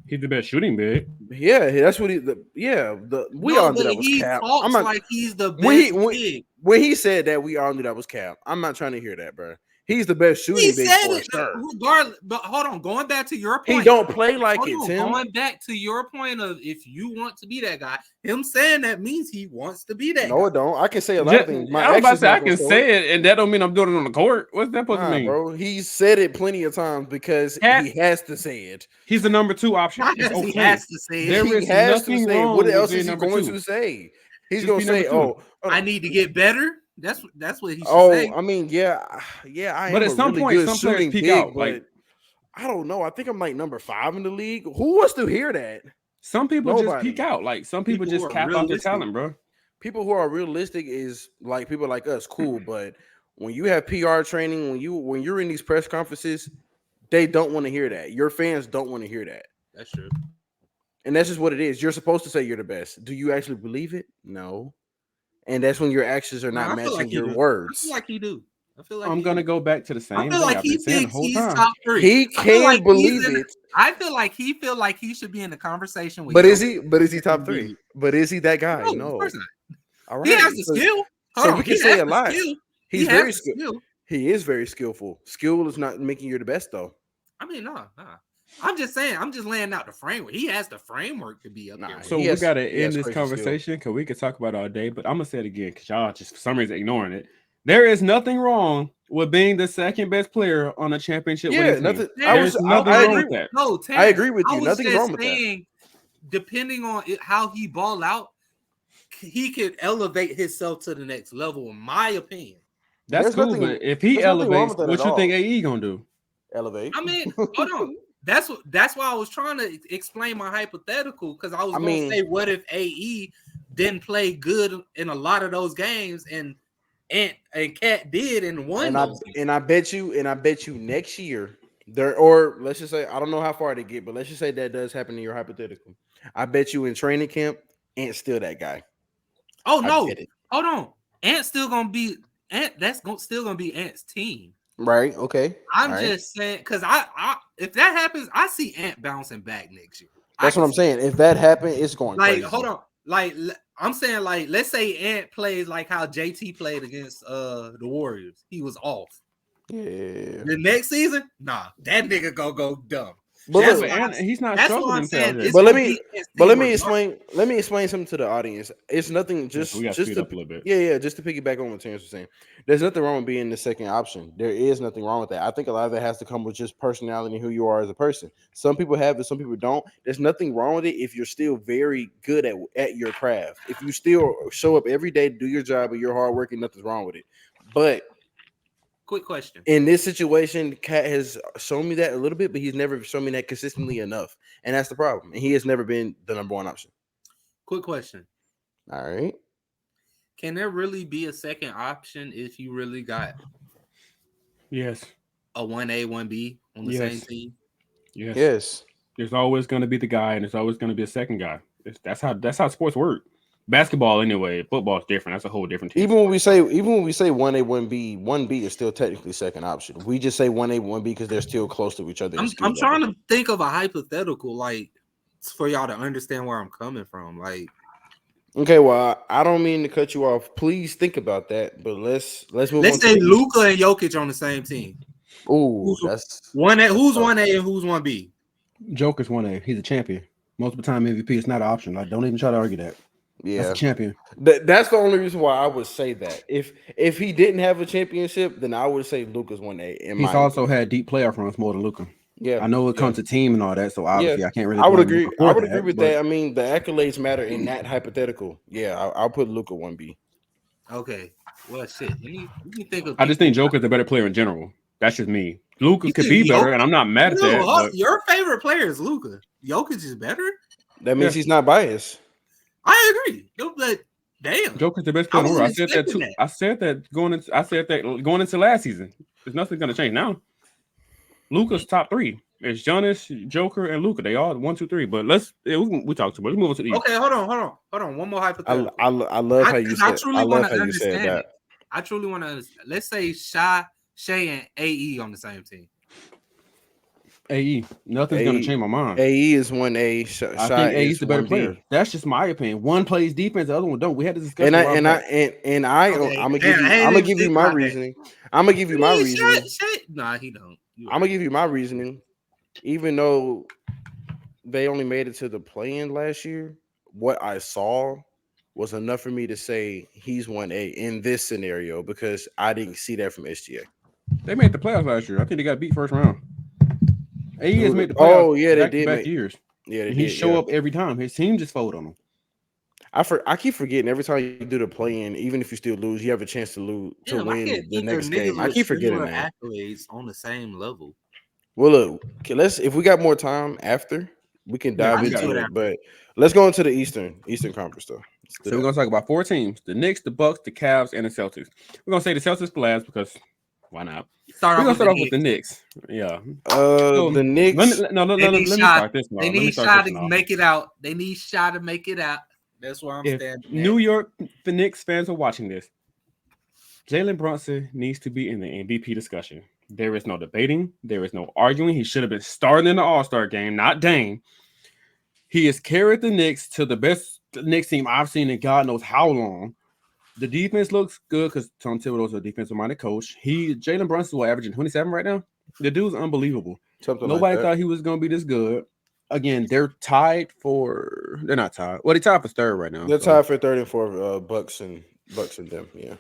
He's the best shooting big. Yeah, that's what he. We all knew that was he cap. talks I'm not, like he's the best when big. when he said that, we all knew that was cap. I'm not trying to hear that, bro. He's the best shooting He big said for it sure. regardless. But hold on, going back to your point. He don't play like Hold it, on, Tim. going back to your point of if you want to be that guy, him saying that means he wants to be that No, guy. it don't. I can say a lot of things. My I was about to actions say I not gonna can show say it. it, and that don't mean I'm doing it on the court. What's that supposed to Nah, mean? bro. He said it plenty of times because Cat- he has to say it. He's the number 2 option. Not It's because he okay. has to say it. There He is has to nothing say it. wrong What with else being is he number going 2. to say? He's Just gonna be number say, 2. "Oh, I need to get better. That's what he should oh, say. I mean, yeah. I But am at a some really point, good some players shooting peak big, out, but like- I don't know. I think I'm like number 5 in the league. Who wants to hear that? Some people just Nobody. peak out. Like some people People who just are cap out their realistic. talent, bro. People who are realistic is like people like us, cool. But when you have PR training, when you're in these press conferences, they don't want to hear that. Your fans don't want to hear that. That's true. And that's just what it is. You're supposed to say you're the best. Do you actually believe it? No. And that's when your actions are not I feel matching like he your do. I words. feel like he do. I feel like I'm he gonna do. go back to the same I feel thing like I've he been saying the thinks whole he's time. top 3. He I feel can like he's believe in- it. I feel like he feel like he should be in the conversation with. But is Jokic. he? But is he top 3? But is he that guy? No, No. of course not. All right. He has the So- skill. so Hold we on, can he say has a the lot. skill. He's He has very the skillful. skill. He is very skillful. Skill is not making you the best, though. I mean, nah. I'm just saying. I'm just laying out the framework. He has the framework to be up Nah, there. So He we has- gotta he has end this crazy skill. conversation because we could talk about it all day. But I'm gonna say it again because y'all just for some reason ignoring it. There is nothing wrong with being the second best player on a championship Yeah, winning nothing. team. There's nothing I wrong agree. with that. No, Terrence, I agree with I you. was Nothing's just wrong with that. saying, depending on how he ball out, he could elevate himself to the next level. In my opinion, That's There's cool. nothing- But if he there's nothing wrong elevates, with that what at you think all. AE gonna do? Elevate. I mean, hold on. That's why I was trying to explain my hypothetical because I was going to say, what if AE didn't play good in a lot of those games and Cat did and won those games? And I bet you next year there, or let's just say I don't know how far they get, but let's just say that does happen in your hypothetical. I bet you in training camp, Ant's still that guy. Oh I no, bet it. hold on. Ant's still gonna be Ant. Still gonna be Ant's team. Right? Okay. I'm All right. just saying because I if that happens, I see Ant bouncing back next year. That's what I'm saying. If that happened, it's going Like, crazy. hold on. Like, I'm saying, like, let's say Ant plays like how JT played against the Warriors. He was off. Yeah. The next season, nah, that nigga go dumb. But That's Yeah, look, why. and he's not That's why struggling I'm saying themselves yet. it's but a let me defense but thing let me regardless. explain something to the audience. It's nothing Yeah, so we got to just speed to up a little bit. just to piggyback on what Terrence was saying. There's nothing wrong with being the second option. There is nothing wrong with that. I think a lot of that has to come with just personality and who you are as a person. Some people have it, some people don't. There's nothing wrong with it if you're still very good at your craft. If you still show up every day, do your job, and you're hardworking, nothing's wrong with it. But Quick question. in this situation, Cat has shown me that a little bit, but he's never shown me that consistently enough, and that's the problem. And he has never been the number one option. Quick question. All right. Can there really be a second option if you really got Yes, a 1A, 1B on the same yes, team? yes. Yes. There's always going to be the guy, and there's always going to be a second guy. That's how sports work. Basketball, anyway. Football is different. That's a whole different team sport. Even when we say 1A, 1B is still technically second option. We just say 1A, 1B because they're still close to each other in skill I'm level. trying to think of a hypothetical, like for y'all to understand where I'm coming from. Like, Okay, well, I don't mean to cut you off. Please think about that. But let's move on let's to say the East. Luka and Jokic on the same team. Ooh, Who's that's one A? Who's tough. 1A and who's 1B? Joker's 1A. He's a champion. Multiple time MVP. It's not an option. Like, don't even try to argue that. That's Yeah. a champion. That's the only reason why I would say that. If he didn't have a championship, then I would say Luka's 1A. He's also had deep playoff runs more than Luka. Yeah. I know it comes to team and all that, so obviously Yeah. I can't really. I would blame agree. Luka for I would agree with but that. I mean, the accolades matter in that hypothetical. Yeah, I'll put Luka 1B. Okay. Well, shit. Let me think of. I just think Joker's a better player in general. That's just me. Luka You could think be better, Jokic- and I'm not mad at that. But Your favorite player is Luka. Jokic is better. That means Yeah. he's not biased. I agree. But damn, Joker's the best I player in the world. I wasn't said that expecting too. that. I said that going into last season. There's nothing going to change now. Luka's top three. It's Giannis, Joker, and Luka. They all 1, 2, 3. But we talk too much. Let's move on to the East. Okay, hold on. One more hypothetical. I love how you said. I love how you said that. I truly want to understand. Let's say Shay, and AE on the same team. AE. Nothing's going to change my mind. AE is 1A. I think AE's the better player. That's just my opinion. One plays defense, the other one don't. We had this discussion. I'm gonna give you my reasoning. I'm gonna give you my reasoning. Nah, he don't. I'm gonna give you my reasoning. Even though they only made it to the play-in last year, what I saw was enough for me to say he's 1A in this scenario because I didn't see that from SGA. They made the playoffs last year. I think they got beat first round. AE has made the playoffs. Oh yeah, they did. Back years. Yeah, he show up every time. His team just fold on him. I keep forgetting every time you do the play-in, even if you still lose, you have a chance to win the next game. I keep forgetting that. Accolades on the same level. Well, look, if we got more time after, we can dive into it. But let's go into the Eastern Conference though. So we're gonna talk about 4 teams: the Knicks, the Bucks, the Cavs, and the Celtics. We're gonna say the Celtics for last because why not? We're gonna start off with the Knicks. Yeah. The Knicks. Let me start this one. They need Shot to make it out. They need Shot to make it out. That's where I'm standing. New York, the Knicks fans are watching this. Jalen Brunson needs to be in the MVP discussion. There is no debating. There is no arguing. He should have been starting in the All-Star game, not Dame. He has carried the Knicks to the best Knicks team I've seen in God knows how long. The defense looks good because Tom Thibodeau's a defensive-minded coach. Jalen Brunson is averaging 27 right now. The dude's unbelievable. Nobody thought he was going to be this good. Again, they're tied for. They're not tied. Well, they're tied for third right now. They're tied for third and fourth. Bucks and them. Yeah.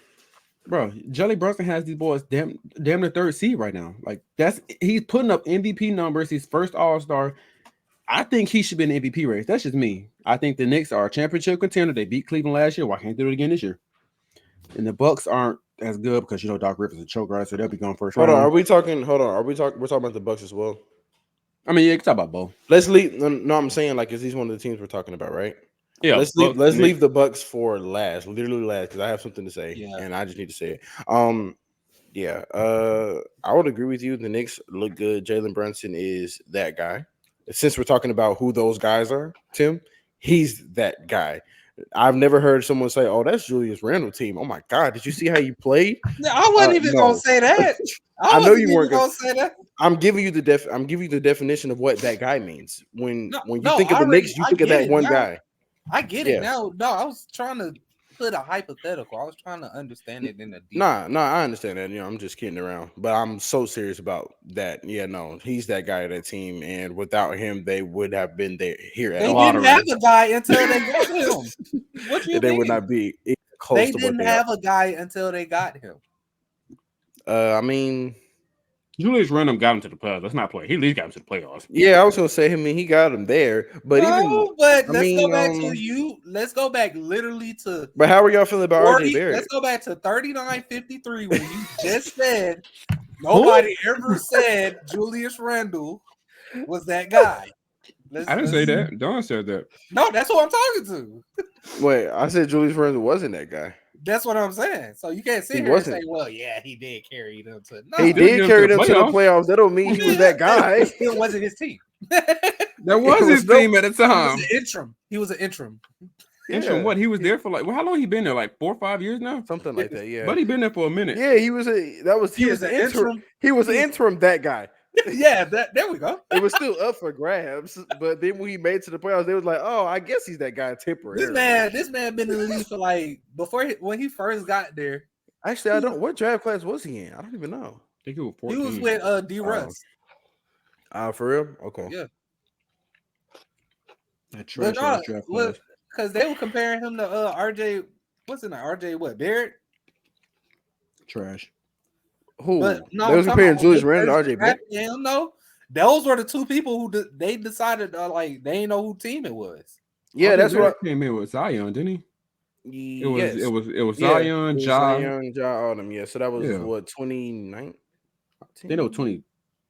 Bro, Jalen Brunson has these boys damn the third seed right now. Like he's putting up MVP numbers. He's first All-Star. I think he should be in the MVP race. That's just me. I think the Knicks are a championship contender. They beat Cleveland last year. Why can't they do it again this year? And the Bucks aren't as good because Doc Rivers is a choke right, so they'll be going first round. We're talking about the Bucks as well. I mean, yeah, you can talk about both. Let's leave. No, I'm saying like, is these one of the teams we're talking about, right? Yeah. Let's leave the Bucks for last, literally last, because I have something to say, and I just need to say it. Yeah. I would agree with you. The Knicks look good. Jalen Brunson is that guy. Since we're talking about who those guys are, Tim, he's that guy. I've never heard someone say, "Oh, that's Julius Randle team." Oh my God, did you see how he played? I wasn't even gonna say that. I know you weren't gonna say that. I'm giving you the definition of what that guy means. When you think of the Knicks, you think of that one guy. I get it now. No, I was trying to put a hypothetical. I was trying to understand it in a deep. Nah, I understand that. I'm just kidding around, but I'm so serious about that. Yeah, no, he's that guy of that team, and without him, they would have been there here at They all. didn't have a guy until they got him. What you They mean? would not be close They to what didn't they have a guy until they got him. are. I mean, Julius Randle got him to the playoffs. Let's not play. He at least got him to the playoffs. yeah, I was gonna say. I mean, he got him there, but Let's go back to you. Let's go back literally to. But how are y'all feeling about 40, RJ Barrett? let's go back to 39-53 when you just said nobody ever said Julius Randle was that guy. I didn't say that. Don said that. No, that's what I'm talking to. Wait, I said Julius Randle wasn't that guy. That's what I'm saying. So you can't sit He here wasn't. and say, "Well, yeah, he did carry them to." No, He did carry them to the playoffs. That don't mean he was that guy. It wasn't his team. That was his team at the time. He was an interim. He was an interim. Interim, what? He was there for like, well, how long he been there? Like 4 or 5 years now? Something like that, yeah. But he been there for a minute. Yeah, he was an interim. He was an interim, that guy. Yeah, there we go. It was still up for grabs, but then when he made it to the playoffs, they was like, "Oh, I guess he's that guy temporarily." This man been in the league for like when he first got there. Actually, I don't. What draft class was he in? I don't even know. I think he was 14. He was with D. Russ. For real? Okay. Yeah. That trash draft class. Because they were comparing him to RJ. What's in the RJ? What Barrett? Trash. Who? But no, they was comparing Julius Randle and RJ Barrett. Hell no. Those were the two people who they decided like they didn't know who team it was. Yeah, that's what came in with Zion, didn't he? It was Zion, all them. Yeah, so that was what 2019. They know 20.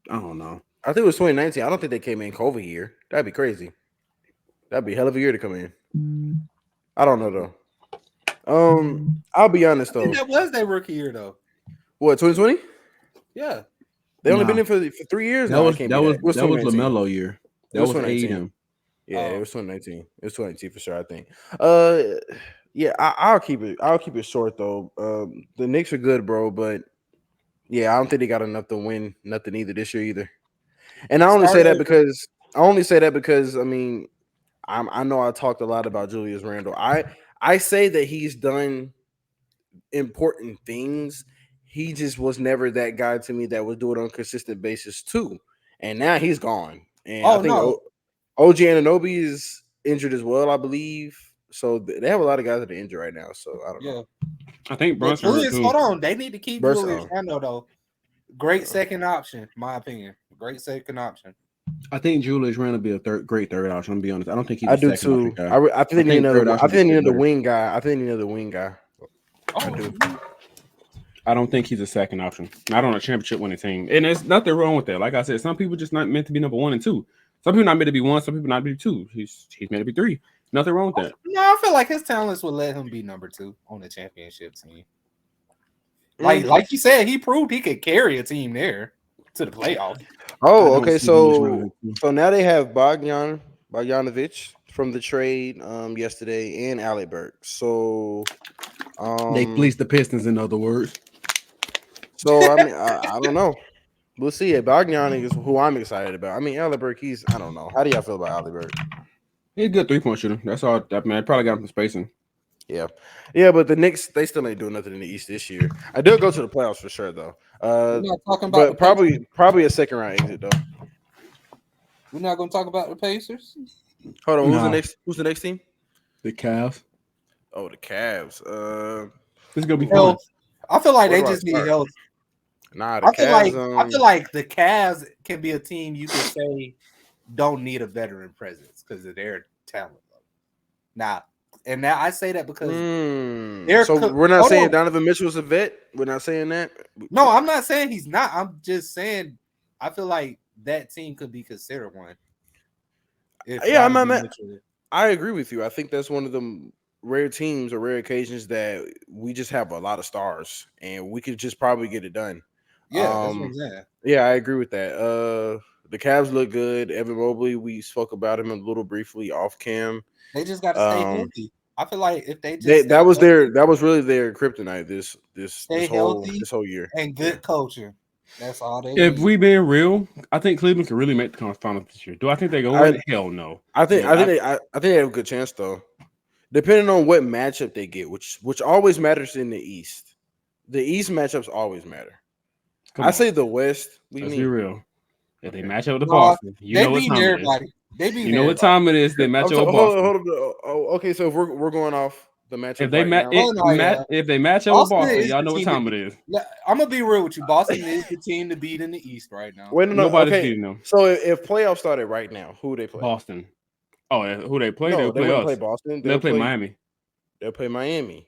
I don't know. I think it was 2019. I don't think they came in COVID year. That'd be crazy. That'd be a hell of a year to come in. I don't know though. I'll be honest though. That was their rookie year though. What 2020? Yeah. They only been in for 3 years. That was LaMelo year. That was him. Yeah, it was 2019. It was 2019 for sure. I think. Yeah, I'll keep it. I'll keep it short though. The Knicks are good, bro, but yeah, I don't think they got enough to win nothing either this year either. And I only say that because I mean, I know I talked a lot about Julius Randle. I say that he's done important things. He just was never that guy to me that was doing it on a consistent basis too. And now he's gone. And I think OG Anunoby is injured as well, I believe. So they have a lot of guys that are injured right now. So I don't know. I think Brunson. Hold on. They need to keep Julius Randle though. Great second option, my opinion. Great second option. I think Julius Randle be a great third option. I'm gonna be honest. I don't think he's. I do too. I think they need another. I think they need another wing guy. I do. I don't think he's a second option. Not on a championship winning team. And there's nothing wrong with that. Like I said, some people just not meant to be number 1 and 2. Some people not meant to be 1, some people not meant to be 2. He's meant to be 3. Nothing wrong with that. No, I feel like his talents would let him be number 2 on the championship team. Like you said, he proved he could carry a team there to the playoffs. Oh, okay. So now they have Bogdanovic from the trade yesterday and Alec Burks. So they fleeced the Pistons, in other words. So I mean, I don't know. We'll see. Bogdanovic is who I'm excited about. I mean, Alec Burks, I don't know. How do y'all feel about Alec Burks? He's a good 3-point shooter. That's all. I mean, I probably got him some spacing. Yeah, but the Knicks, they still ain't doing nothing in the East this year. I do go to the playoffs for sure, though. We're not talking about but probably a second round exit though. We're not going to talk about the Pacers. Hold on, who's the next team? The Cavs. Oh, the Cavs. This is gonna be fun. I feel like they just need help. Nah, I feel like the Cavs can be a team you can say don't need a veteran presence because of their talent. Now I say that because we're not saying Donovan Mitchell's a vet. We're not saying that. No, I'm not saying he's not. I'm just saying I feel like that team could be considered one. I agree with you. I think that's one of them rare teams or rare occasions that we just have a lot of stars and we could just probably get it done. Yeah, that's what I'm saying. Yeah, I agree with that. The Cavs look good. Evan Mobley, we spoke about him a little briefly off cam. They just got to stay healthy. I feel like if they just that was really their kryptonite this whole year. And good coaching. That's all they If we being real, I think Cleveland can really make the conference finals this year. Do I think they go win? Hell no. I think they have a good chance though. Depending on what matchup they get, which always matters in the East. The East matchups always matter. I say the West. What do you Let's be mean? real. If they Okay. match up with the No, Boston, you they know what beating time it is. everybody. They beating You know what everybody. time it is. They match up with Hold Boston. on. Oh, okay, so if we're going off the matchup If they right now, if they match up with Boston Boston, is y'all the know what team time to it is. I'm gonna be real with you. Boston is the team to beat in the East right now. wait, no, Nobody's okay. beating them. So if playoffs started right now, who would they play? Boston. Oh, who they play? No, They'll they play wouldn't us. play Boston. They'll play Miami. They'll play Miami.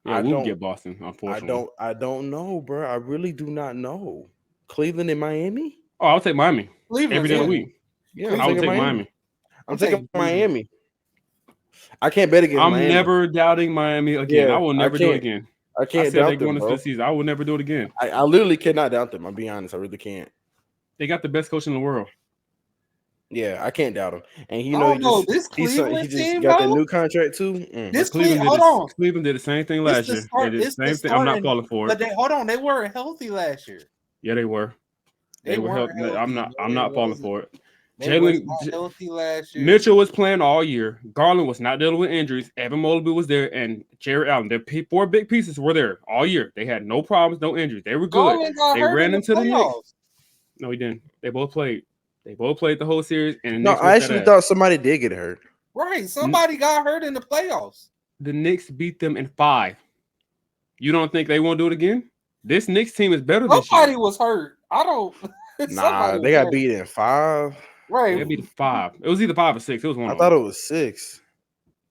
Yeah, I we'll don't. get Boston. Unfortunately, I don't know, bro. I really do not know. Cleveland and Miami. Oh, I'll take Miami every Cleveland's day of the winning. week. Yeah, Cleveland- I would take Miami. I'm I'm taking taking Cleveland. Miami. I can't bet against I'm Miami. never doubting Miami again. Yeah, I will I never do it can't. again. I I can't said they're doubt going them, into bro. the season. I will never do it again. I literally cannot doubt them. I'm being honest. I really can't. They got the best coach in the world. Yeah, I can't doubt him. And you I know, don't know this Cleveland he just team, got that though. new contract too. This Cleveland hold on. Cleveland did the same thing It's last the year. start. They did It's the the same thing. I'm not starting. falling for But it. hold on. They weren't healthy last year. Yeah, they were. They were weren't healthy. healthy. I'm not falling for it. They was Jalen not healthy last year. Mitchell was playing all year. Garland was not dealing with injuries. Evan Mobley was there, and Jared Allen. Their four big pieces were there all year. They had no problems, no injuries. They were good. Garland got They hurt ran in the into the Knicks. playoffs. No, he didn't. They both played. They both played the whole series, and the No, Knicks I actually thought somebody did get hurt. Right. Somebody got hurt in the playoffs. The Knicks beat them in 5. You don't think they won't do it again? This Knicks team is better this year. Somebody was hurt. I don't. Nah, they got beat in 5. Right. They beat 5. It was either 5 or 6. It was one I of thought them. it was 6.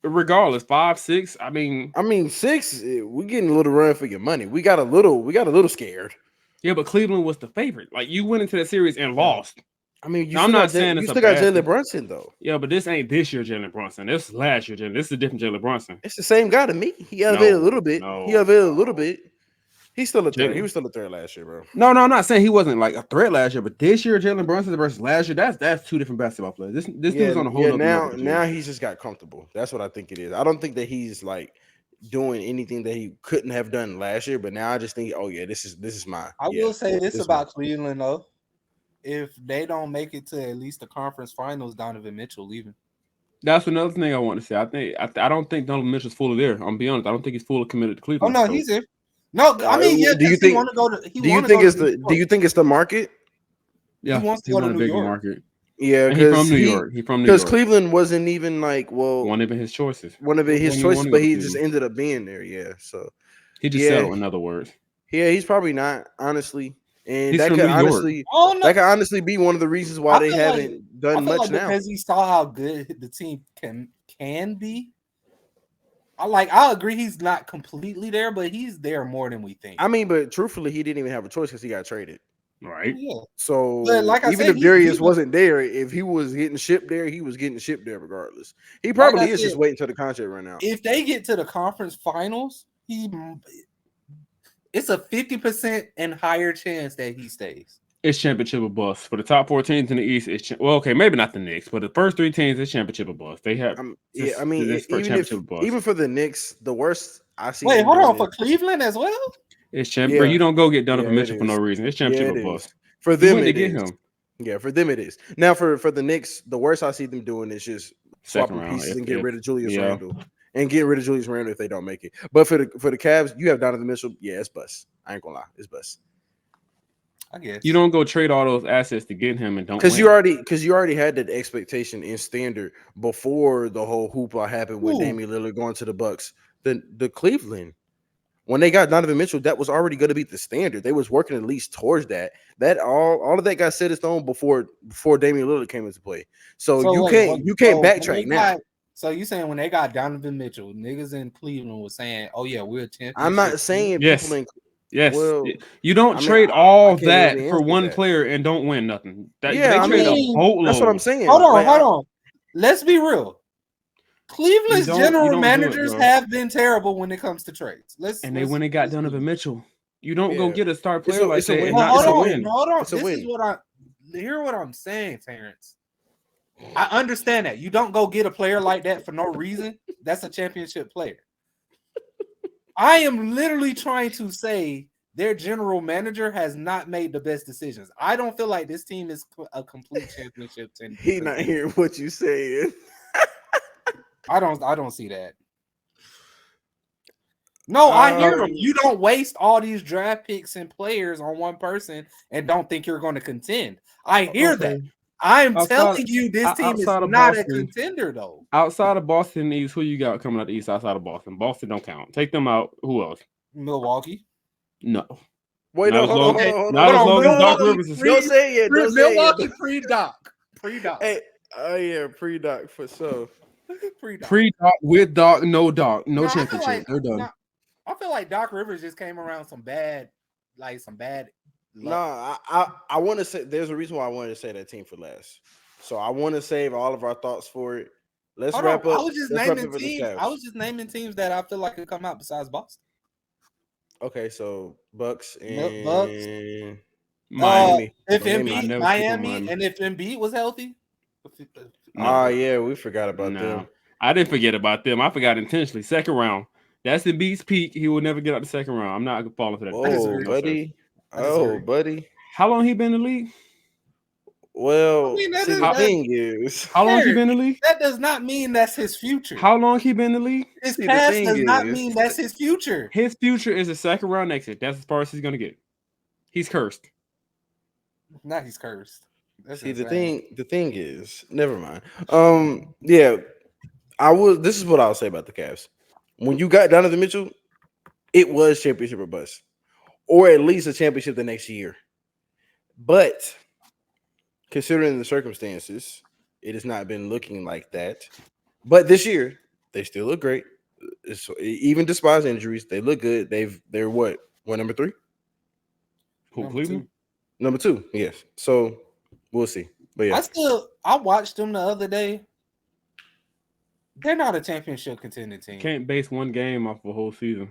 Regardless, 5, 6. I mean, 6. We getting a little run for your money. We got a little scared. yeah, but Cleveland was the favorite. Like you went into that series and lost. I mean, I'm not saying you it's still a got bad Jalen thing. Brunson though. Yeah, but this ain't this year Jalen Brunson. This is last year Jalen. This is a different Jalen Brunson. It's the same guy to me. He elevated a little bit. He elevated a little bit. He's still a threat. He was still a threat last year, bro. No, I'm not saying he wasn't like a threat last year, but this year Jalen Brunson versus last year, that's two different basketball players. This dude's on a whole other level. Now he's just got comfortable. That's what I think it is. I don't think that he's like doing anything that he couldn't have done last year, but now I just think, oh yeah, this is my. I will say this about Cleveland though. If they don't make it to at least the conference finals, Donovan Mitchell leaving. That's another thing I want to say. I don't think Donovan Mitchell's fully there. I'm gonna be honest. I don't think he's fully committed to Cleveland. Oh no, he's there. No, I mean, yeah. Do you think? Do you think it's the market? Yeah, he wants to go to New York. Market. Yeah, he's from New York. He's from New York. Because Cleveland wasn't even like one of his choices. One of his choices, but he just ended up being there. Yeah, so he just settled. In other words, yeah, he's probably not honestly. And he's that could honestly be one of the reasons why they haven't done much now. Because he saw how good the team can be. I agree he's not completely there, but he's there more than we think. I mean, but truthfully, he didn't even have a choice because he got traded. Right. Yeah. So even if Darius wasn't there, if he was getting shipped there, he was getting shipped there regardless. He probably is just waiting till the contract right now. If they get to the conference finals, it's a 50% and higher chance that he stays. It's championship or bust for the top 4 teams in the East. Okay, maybe not the Knicks, but the first 3 teams it's championship or bust. They have even for the Knicks, the worst I see. Wait, hold on, for Cleveland as well. It's championship. Yeah. You don't go get Donovan Mitchell for no reason. It's championship or bust. For them, it is. Yeah, for them it is. Now for the Knicks, the worst I see them doing is just swapping pieces and get rid of Julius Randle. And get rid of Julius Randle if they don't make it. But for the Cavs, you have Donovan Mitchell. Yeah, it's bust. I ain't gonna lie, it's bust. I guess you don't go trade all those assets to get him and don't because you already had that expectation in standard before the whole hoopla happened with Damian Lillard going to the Bucks. The Cleveland, when they got Donovan Mitchell, that was already going to be the standard. They was working at least towards that. That all of that got set in stone before Damian Lillard came into play. So you can't backtrack now. So you saying when they got Donovan Mitchell, niggas in Cleveland was saying, "Oh yeah, we're a champion." I'm not saying yes. people in Yes, well, you don't trade all that for one player and don't win nothing. They trade a boatload. That's what I'm saying. Hold on. Let's be real. Cleveland's general managers have been terrible when it comes to trades. They went and got Donovan Mitchell. You don't go get a star player like that and not to win. Hold on. Hear what I'm saying, Terrence. I understand that. You don't go get a player like that for no reason. That's a championship player. I am literally trying to say their general manager has not made the best decisions. I don't feel like this team is a complete championship team. He not hearing what you saying. I don't see that. No, I hear him. You don't waste all these draft picks and players on one person and don't think you're going to contend. I hear that. I'm telling you, this team is not a contender, though. Outside of Boston and East, who you got coming out the East outside of Boston? Boston don't count. Take them out. Who else? Milwaukee. No. Wait, not hold on. Not as long as Doc Rivers is. Don't say it. Don't say Milwaukee it. pre-Doc. Pre-Doc. Hey, yeah, pre-Doc for sure. Pre-Doc with Doc, no Doc, no championship. They're done. I feel like Doc Rivers just came around some bad. No, I want to say there's a reason why I wanted to say that team for last. So I want to save all of our thoughts for it. Let's wrap up. I was just naming teams. I was just naming teams that I feel like could come out besides Boston. Okay, so Bucks and Miami. If Embiid was healthy. Yeah, we forgot about them. I didn't forget about them. I forgot intentionally. Second round. That's Embiid's peak. He will never get out the second round. I'm not falling for that. Oh, buddy. Oh, buddy. How long he been in the league? Well, the thing is, how long he been in the league? That does not mean that's his future. How long he been in the league? His past does not mean that's his future. His future is a second round exit. That's as far as he's gonna get. He's cursed. Not he's cursed. The thing is, never mind. Yeah, this is what I'll say about the Cavs. When you got Donovan Mitchell, it was championship or bust, or at least a championship the next year. But considering the circumstances, it has not been looking like that. But this year, they still look great. Even despite injuries, they look good. They're what number 3? Who, Cleveland? Number 2, yes. So we'll see. But yeah, I watched them the other day. They're not a championship contending team. Can't base one game off a whole season.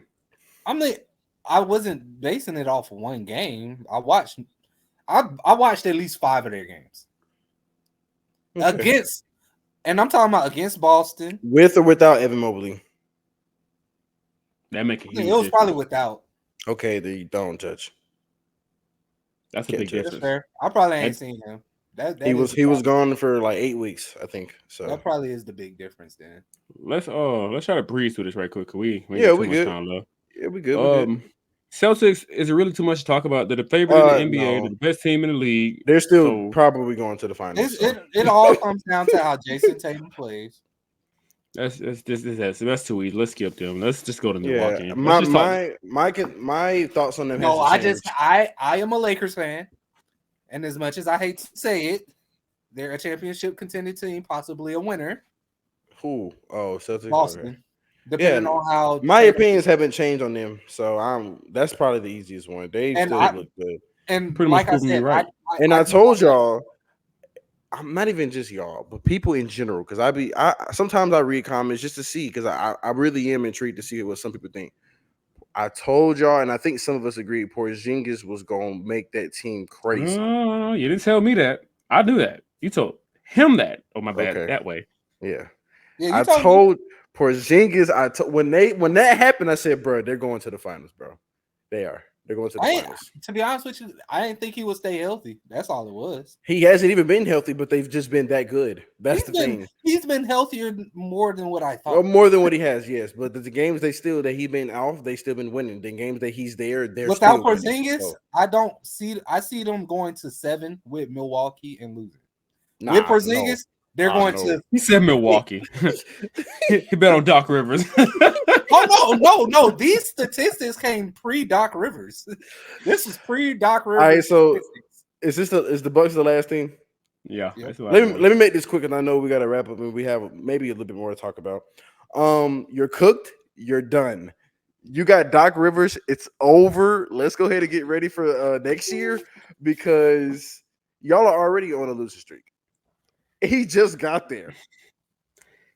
I wasn't basing it off of one game. I watched at least 5 of their games. Okay. And I'm talking about against Boston. With or without Evan Mobley? That make a huge difference. Was probably without. Okay, then you don't judge. That's a big difference. Fair. I probably ain't seen him. He was gone for like 8 weeks, I think. So that probably is the big difference then. Let's try to breeze through this right quick. We good. Yeah, we good. Celtics, is it really too much to talk about? They're the favorite in the NBA, they're the best team in the league. They're still probably going to the finals. It all comes down to how Jason Tatum plays. That's too easy. Let's skip them. Let's just go to Milwaukee. Yeah, my thoughts on them. No, I am a Lakers fan, and as much as I hate to say it, they're a championship contending team, possibly a winner. Who? Oh, Celtics. Boston. Okay. Depending on how my opinions haven't changed on them, so that's probably the easiest one. They still look good, and pretty like I said, right. I told y'all, I'm not even just y'all, but people in general, because sometimes I read comments just to see, because I really am intrigued to see what some people think. I told y'all, and I think some of us agreed, Porzingis was gonna make that team crazy. You didn't tell me that. I knew that. You told him that. Oh my bad. Okay. That way. Yeah I told Porzingis. When that happened, I said, bro, they're going to the finals, bro. They are. They're going to the finals. To be honest with you, I didn't think he would stay healthy. That's all it was. He hasn't even been healthy, but they've just been that good. That's the thing. He's been healthier more than what I thought. Well, more than what he has, yes. But the games that he's been off, they still been winning. The games that he's there, they're without still Porzingis, winning. I see them going to 7 with Milwaukee and losing. With Porzingis, they're going to. He said Milwaukee. He bet on Doc Rivers. Oh no! These statistics came pre-Doc Rivers. This is pre-Doc Rivers. All right, so is the Bucks the last team? Yeah. Let me make this quick, and I know we got to wrap up, and we have maybe a little bit more to talk about. You're cooked. You're done. You got Doc Rivers. It's over. Let's go ahead and get ready for next year, because y'all are already on a losing streak. He just got there.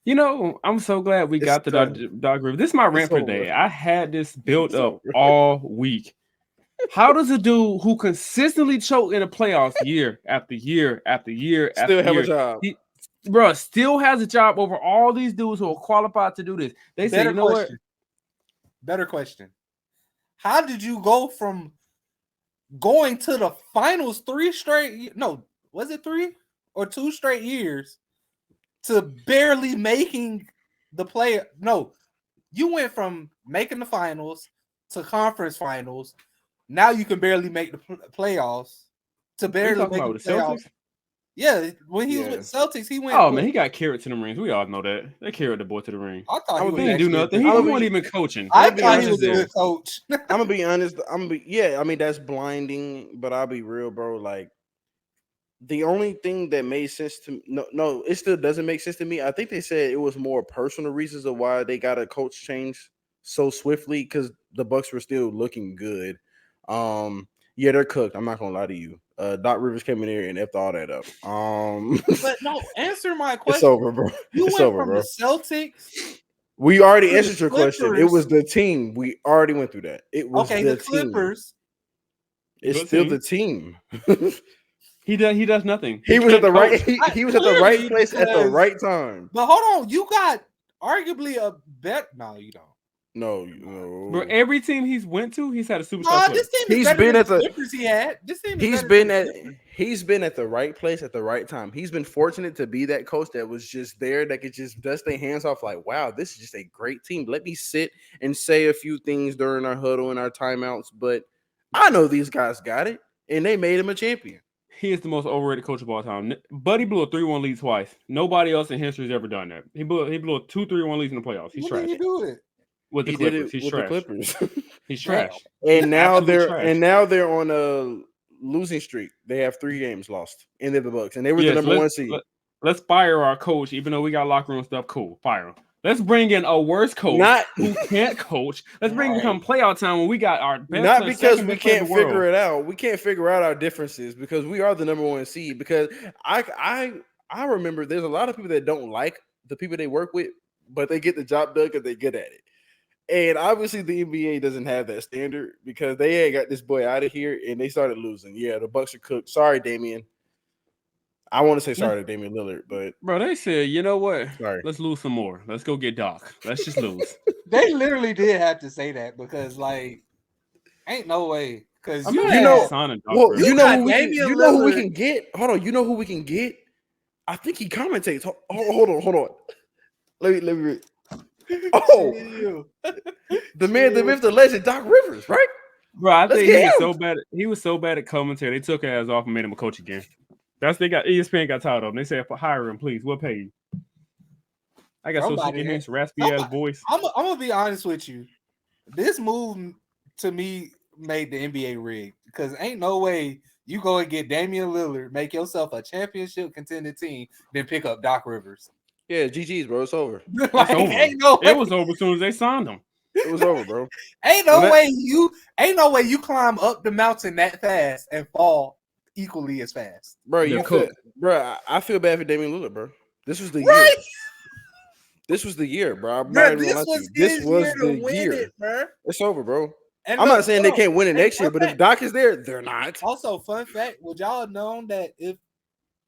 You know, I'm so glad we got to Doc Rivers. This is my rant for today. I had this built up all week. How does a dude who consistently choke in the playoffs year after year after year still have a job? Still has a job over all these dudes who are qualified to do this. They say, you know what? Better question. How did you go from going to the finals 3 straight? No, was it 3 or 2 straight years to barely making the play? No, you went from making the finals to conference finals. Now you can barely make the playoffs. To Are you barely talking make about the with the playoffs. Celtics? Yeah, when he was Yeah. with Celtics, he went. Oh man, he got carried to the rings. We all know that. They carried the boy to the ring. I thought he I'm was He didn't do actually a nothing. good He I'ma wasn't be- even coaching. I be thought he honest was a there. good coach. I'm gonna be honest. Yeah. I mean, that's blinding, but I'll be real, bro. Like the only thing that made sense to me, no, it still doesn't make sense to me. I think they said it was more personal reasons of why they got a coach change so swiftly because the Bucks were still looking good. Yeah, they're cooked. I'm not gonna lie to you. Doc Rivers came in here and effed all that up. But no, answer my It's question. over, bro. You It's went over, from bro. the Celtics. We already To the answered your question. It was Clippers. the team. We already went through that. It was Okay, the the team. Clippers. It's Good still team. the team. He does nothing. He was at can't the right. coach. He was at the right Clearly, place at the because- right time. But hold on, you got arguably a bet. No, you don't. No. Bro, every team he's went to, he's had a superstar No, player. this team is He's better been than at the the- Clippers he had. This team is He's better been than at the Clippers. he's been at the right place at the right time. He's been fortunate to be that coach that was just there that could just dust their hands off like, wow, this is just a great team. Let me sit and say a few things during our huddle and our timeouts, but I know these guys got it, and they made him a champion. He is the most overrated coach of all time. Buddy blew a 3-1 lead twice. Nobody else in history has ever done that. He blew a 2-3-1 leads in the playoffs. He's When did trash he do it? with the He did Clippers. it He's with trash. the Clippers. He's Damn. trash. and now Absolute trash. they're on a losing streak. They have 3 games lost, and they're the Bucks, and they were the Yes, number 1 seed. Let's fire our coach, even though we got locker room stuff. Cool, fire him. Let's bring in a worse coach Not- who can't coach. Let's bring him come playout time when we got our best Not player, because second we best player in can't the world. figure it out. We can't figure out our differences because we are the number 1 seed. Because I remember there's a lot of people that don't like the people they work with, but they get the job done because they're good at it. And obviously the NBA doesn't have that standard because they ain't got this boy out of here and they started losing. Yeah, the Bucks are cooked. Sorry, Damian. I want to say sorry to Damian Lillard, but Bro, they said, you know what? sorry. Let's lose some more. Let's go get Doc. Let's just lose. They literally did have to say that because, like, ain't no way. Because I mean, You know- signing Doc Well, Rivers. you know got who we can, Damian you know who we Lillard. can get. Hold on, you know who we can get. I think he commentates. Hold on. Let me read. Oh, the man, the myth, the legend, Doc Rivers, right? Bro, I Let's think he get was him. so bad. He was so bad at commentary. They took his ass off and made him a coach again. That's they got ESPN got tired of him. They said, hire him, please. We'll pay you. I got so sick Somebody of had- his raspy ass voice. I'm gonna be honest with you. This move to me made the NBA rigged because ain't no way you go and get Damian Lillard, make yourself a championship contending team, then pick up Doc Rivers. Yeah, GG's, bro. It's over. Like, It's over. ain't no way, It was over as soon as they signed him. It was over, bro. ain't no When that- way you climb up the mountain that fast and fall equally as fast. Bro, They're you feel, cooked. bro. I feel bad for Damian Lillard, bro. This was the Right? year. This was the year, bro. I'm Bro, not even this gonna lie to was you. This his was year the to win year. it, bro. It's over, bro. And I'm look, not saying they hold on. can't win it Hey, next year, fun but if fact. Doc is there, they're not. Also, fun fact: would y'all have known that if,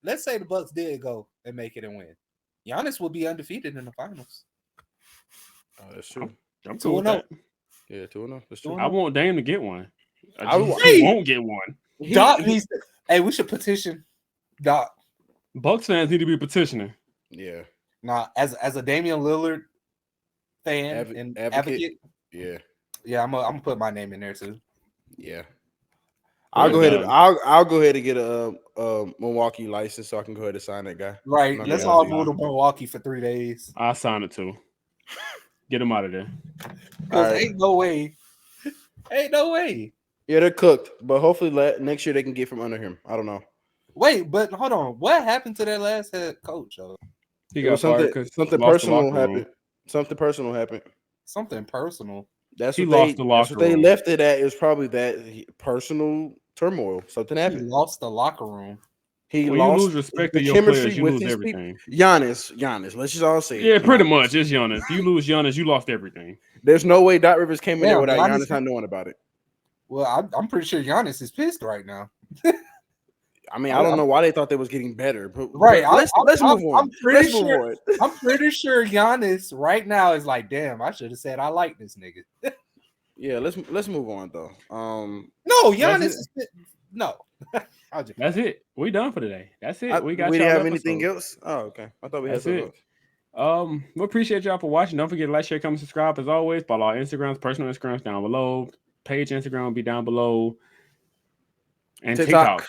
let's say, the Bucks did go and make it and win, Giannis would be undefeated in the finals. Oh, that's true. I'm cool with 2-0. that. Yeah, 2-0. That's true. I want Dame to get one. I He won't get one. Doc needs to. Hey, we should petition Doc. Bucks fans need to be petitioning. Yeah, Nah, as a Damian Lillard fan and advocate, yeah, yeah, I'm gonna put my name in there too. yeah. I'll We're go ahead. And, done. I'll go ahead and get a Milwaukee license so I can go ahead and sign that guy. Right. Not Let's gonna all lie. move to Milwaukee for 3 days. I signed it too. Get him out of there. Because All right. ain't no way. Ain't no way. Yeah, they're cooked, but hopefully next year they can get from under him. I don't know. Wait, but hold on. What happened to that last head coach? Though? He It got was fired something 'cause something he lost the personal locker room. happened. Something personal happened. Something personal. That's He what lost the that's locker what they room. left it at. Is probably that personal turmoil. Something He happened. lost the locker room. He When lost you lose respect the to your chemistry players, you with lose his everything. people. Giannis. Let's just all say it. Yeah, Come pretty on. much. It's Giannis. You lose Giannis, you lost everything. There's no way Doc Rivers came in there Damn, without Giannis- Giannis not knowing about it. Well, I'm pretty sure Giannis is pissed right now. I mean, I don't know why they thought they was getting better. But Right, Let's I'm- move on. I'm pretty Let's move sure- on. I'm pretty sure Giannis right now is like, damn, I should have said I like this nigga. Yeah, let's move on though. No, Giannis That's is no. I'll just, That's it. We done for today. That's it. We got didn't y'all have anything episode. else. Oh, okay. I thought we had That's something it. else. We appreciate y'all for watching. Don't forget to like, share, comment, subscribe as always. Follow our Instagrams, personal Instagrams down below. Page Instagram will be down below. And TikTok.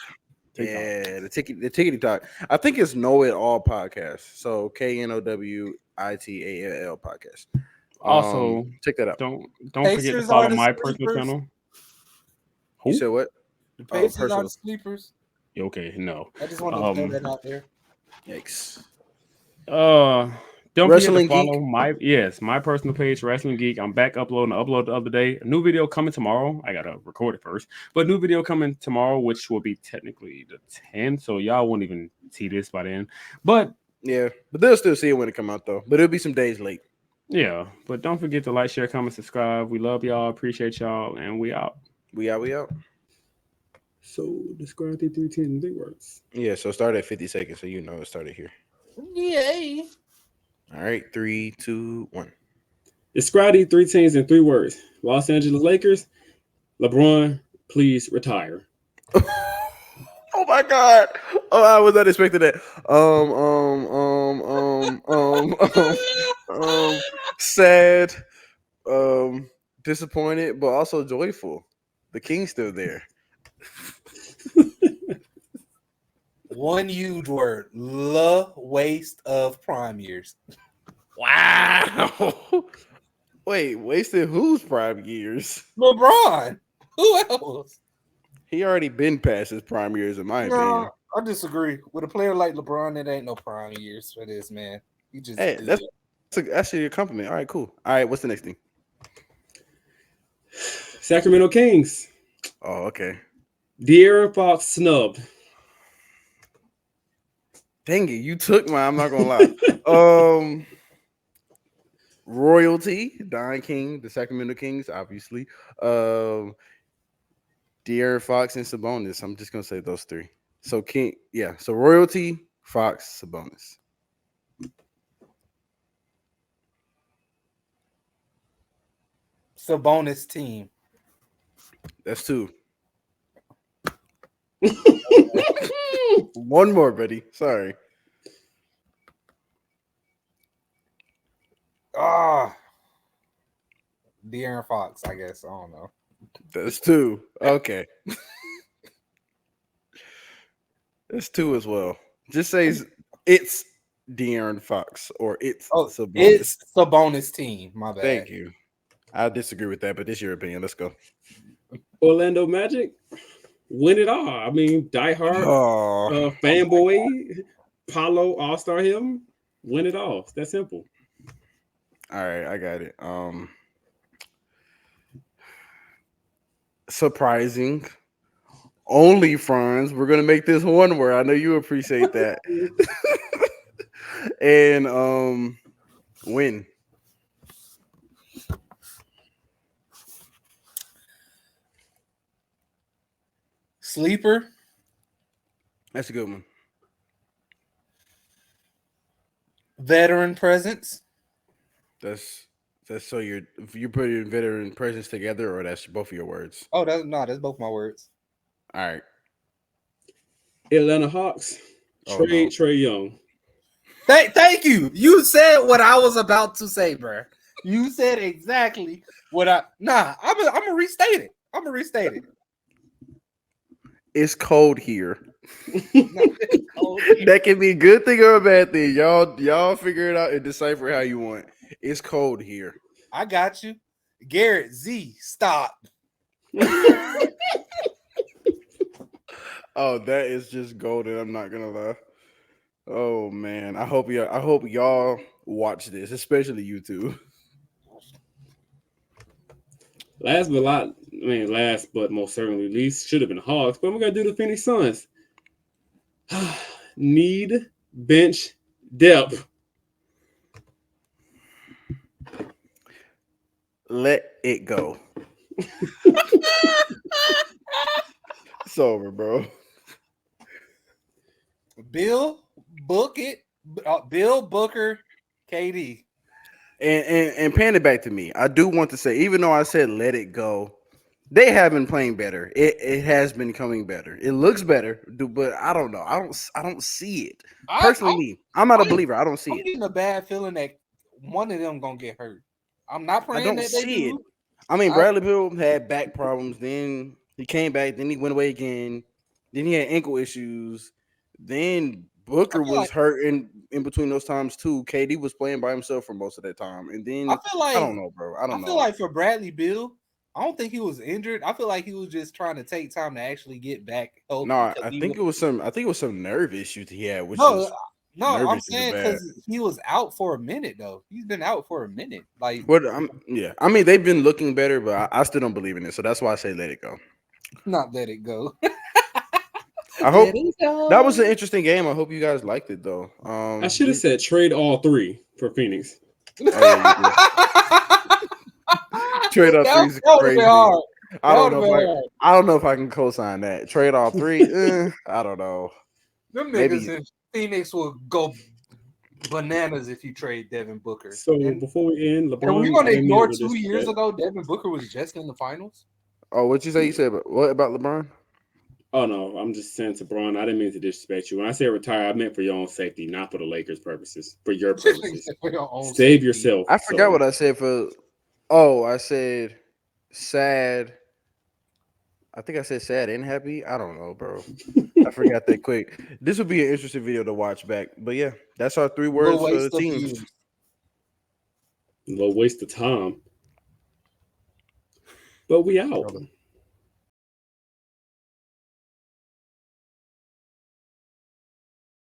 TikTok. Yeah, the tickety talk. I think it's Know It All podcast. So KNOWITALL podcast. Also, Check that out. don't forget to Pacers are follow the my personal sleepers. channel. You Who? said what? The Oh, Pacers are personal. the sleepers. Okay, no. I just wanted to throw that out there. Yikes. Uh, don't forget to Wrestling follow Geek. my personal page, Wrestling Geek. I'm back uploading. I uploaded the other day. A new video coming tomorrow. I gotta record it first, but new video coming tomorrow, which will be technically the 10th. So y'all won't even see this by then. But Yeah, but they'll still see it when it come out though. But it'll be some days late. yeah, but don't forget to like, share, comment, subscribe. We love y'all, appreciate y'all, and we out. We out. So describe the 310 in 3 words. Yeah, so start at 50 seconds, so you know it started here. Yay. All right, 3, 2, 1. Describe these 3 teams in 3 words. Los Angeles Lakers. LeBron, please retire. Oh my god! Oh, I was not expecting that. Sad, disappointed, but also joyful. The King's still there. One huge word. Waste of prime years. Wow. Wait, wasted whose prime years? LeBron. Who else? He already been past his prime years, in my opinion. No, I disagree. With a player like LeBron, it ain't no prime years for this man. He just Hey, that's actually a compliment. All right, cool. All right, what's the next thing? Sacramento Kings. Oh, okay. De'Aaron Fox snubbed. Dang it, you took mine. I'm not gonna lie. Royalty, Don King, the Sacramento Kings, obviously. De'Aaron Fox and Sabonis. I'm just gonna say those 3. So King, yeah. So Royalty, Fox, Sabonis. Sabonis team. That's 2. One more, buddy. Sorry. De'Aaron Fox, I guess. I don't know. That's 2. Okay. That's 2 as well. Just say it's De'Aaron Fox or it's Sabonis. It's Sabonis team. My bad. Thank you. I disagree with that, but this is your opinion. Let's go. Orlando Magic. Win it all. I mean, diehard fanboy, Paulo All-Star him. Win it all. It's that simple. All right, I got it. Surprising. Only Franz. We're gonna make this one word. I know you appreciate that. And win. Sleeper. That's a good one. Veteran presence. That's so you're putting veteran presence together, or that's both of your words. Oh, that's both my words. All right. Atlanta Hawks. Trade Trae Young. Thank you. You said what I was about to say, bro. You said exactly what I'm gonna restate it. It's cold here. That can be a good thing or a bad thing. Y'all figure it out and decipher how you want. It's cold here. I got you. Garrett Z, stop. Oh, that is just golden. I'm not gonna lie. Oh man. I hope y'all watch this, especially you two. Last but most certainly least, should have been Hawks, but we're gonna do the Phoenix Suns. Need bench depth. Let it go. It's over, bro. Bill Booker, KD. And pan it back to me. I do want to say, even though I said let it go, They have been playing better. It has been coming better. It looks better, but I don't know. I don't see it. I, Personally, I'm, me, I'm not a I'm, believer. I don't see I'm it. getting a bad feeling that one of them gonna get hurt. I'm not I praying don't that they see it. do. I mean, I, Bradley Bill had back problems. Then he came back. Then he went away again. Then he had ankle issues. Then I Booker feel was like hurt in between those times too. KD was playing by himself for most of that time. And I then feel I don't like know, bro. I I don't feel know. like for Bradley Bill, I don't think he was injured. I feel like he was just trying to take time to actually get back No, healthy because I he think was it was some. I think it was some nerve issues he had, which no, is no. I'm nervous is saying bad. because he was out for a minute though. He's been out for a minute. Like What yeah. I mean, they've been looking better, but I still don't believe in it. So that's why I say let it go. not let it go. I Let hope it that was an go. interesting game. I hope you guys liked it though. I should have said trade all three for Phoenix. Oh yeah, you did. Trade all three that is would have been crazy. hard. I That don't would have know been if hard. I don't know if I can co-sign that. Trade all three. I don't know. Them niggas Maybe in Phoenix will go bananas if you trade Devin Booker. So before we end, And we're LeBron, going I to didn't mean it ignore with 2 years disrespect. ago, Devin Booker was just in the finals. oh, what you say? You said what about LeBron? Oh no, I'm just saying to Braun, I didn't mean to disrespect you. When I say retire, I meant for your own safety, not for the Lakers' purposes. For your Just purposes. for your own Save safety. yourself. I forgot So what I said for oh, I said sad. I think I said sad and happy. I don't know, bro. I forgot that quick. This would be an interesting video to watch back. But yeah, that's our three Little words for the waste of teams. years. no waste of time. But we out.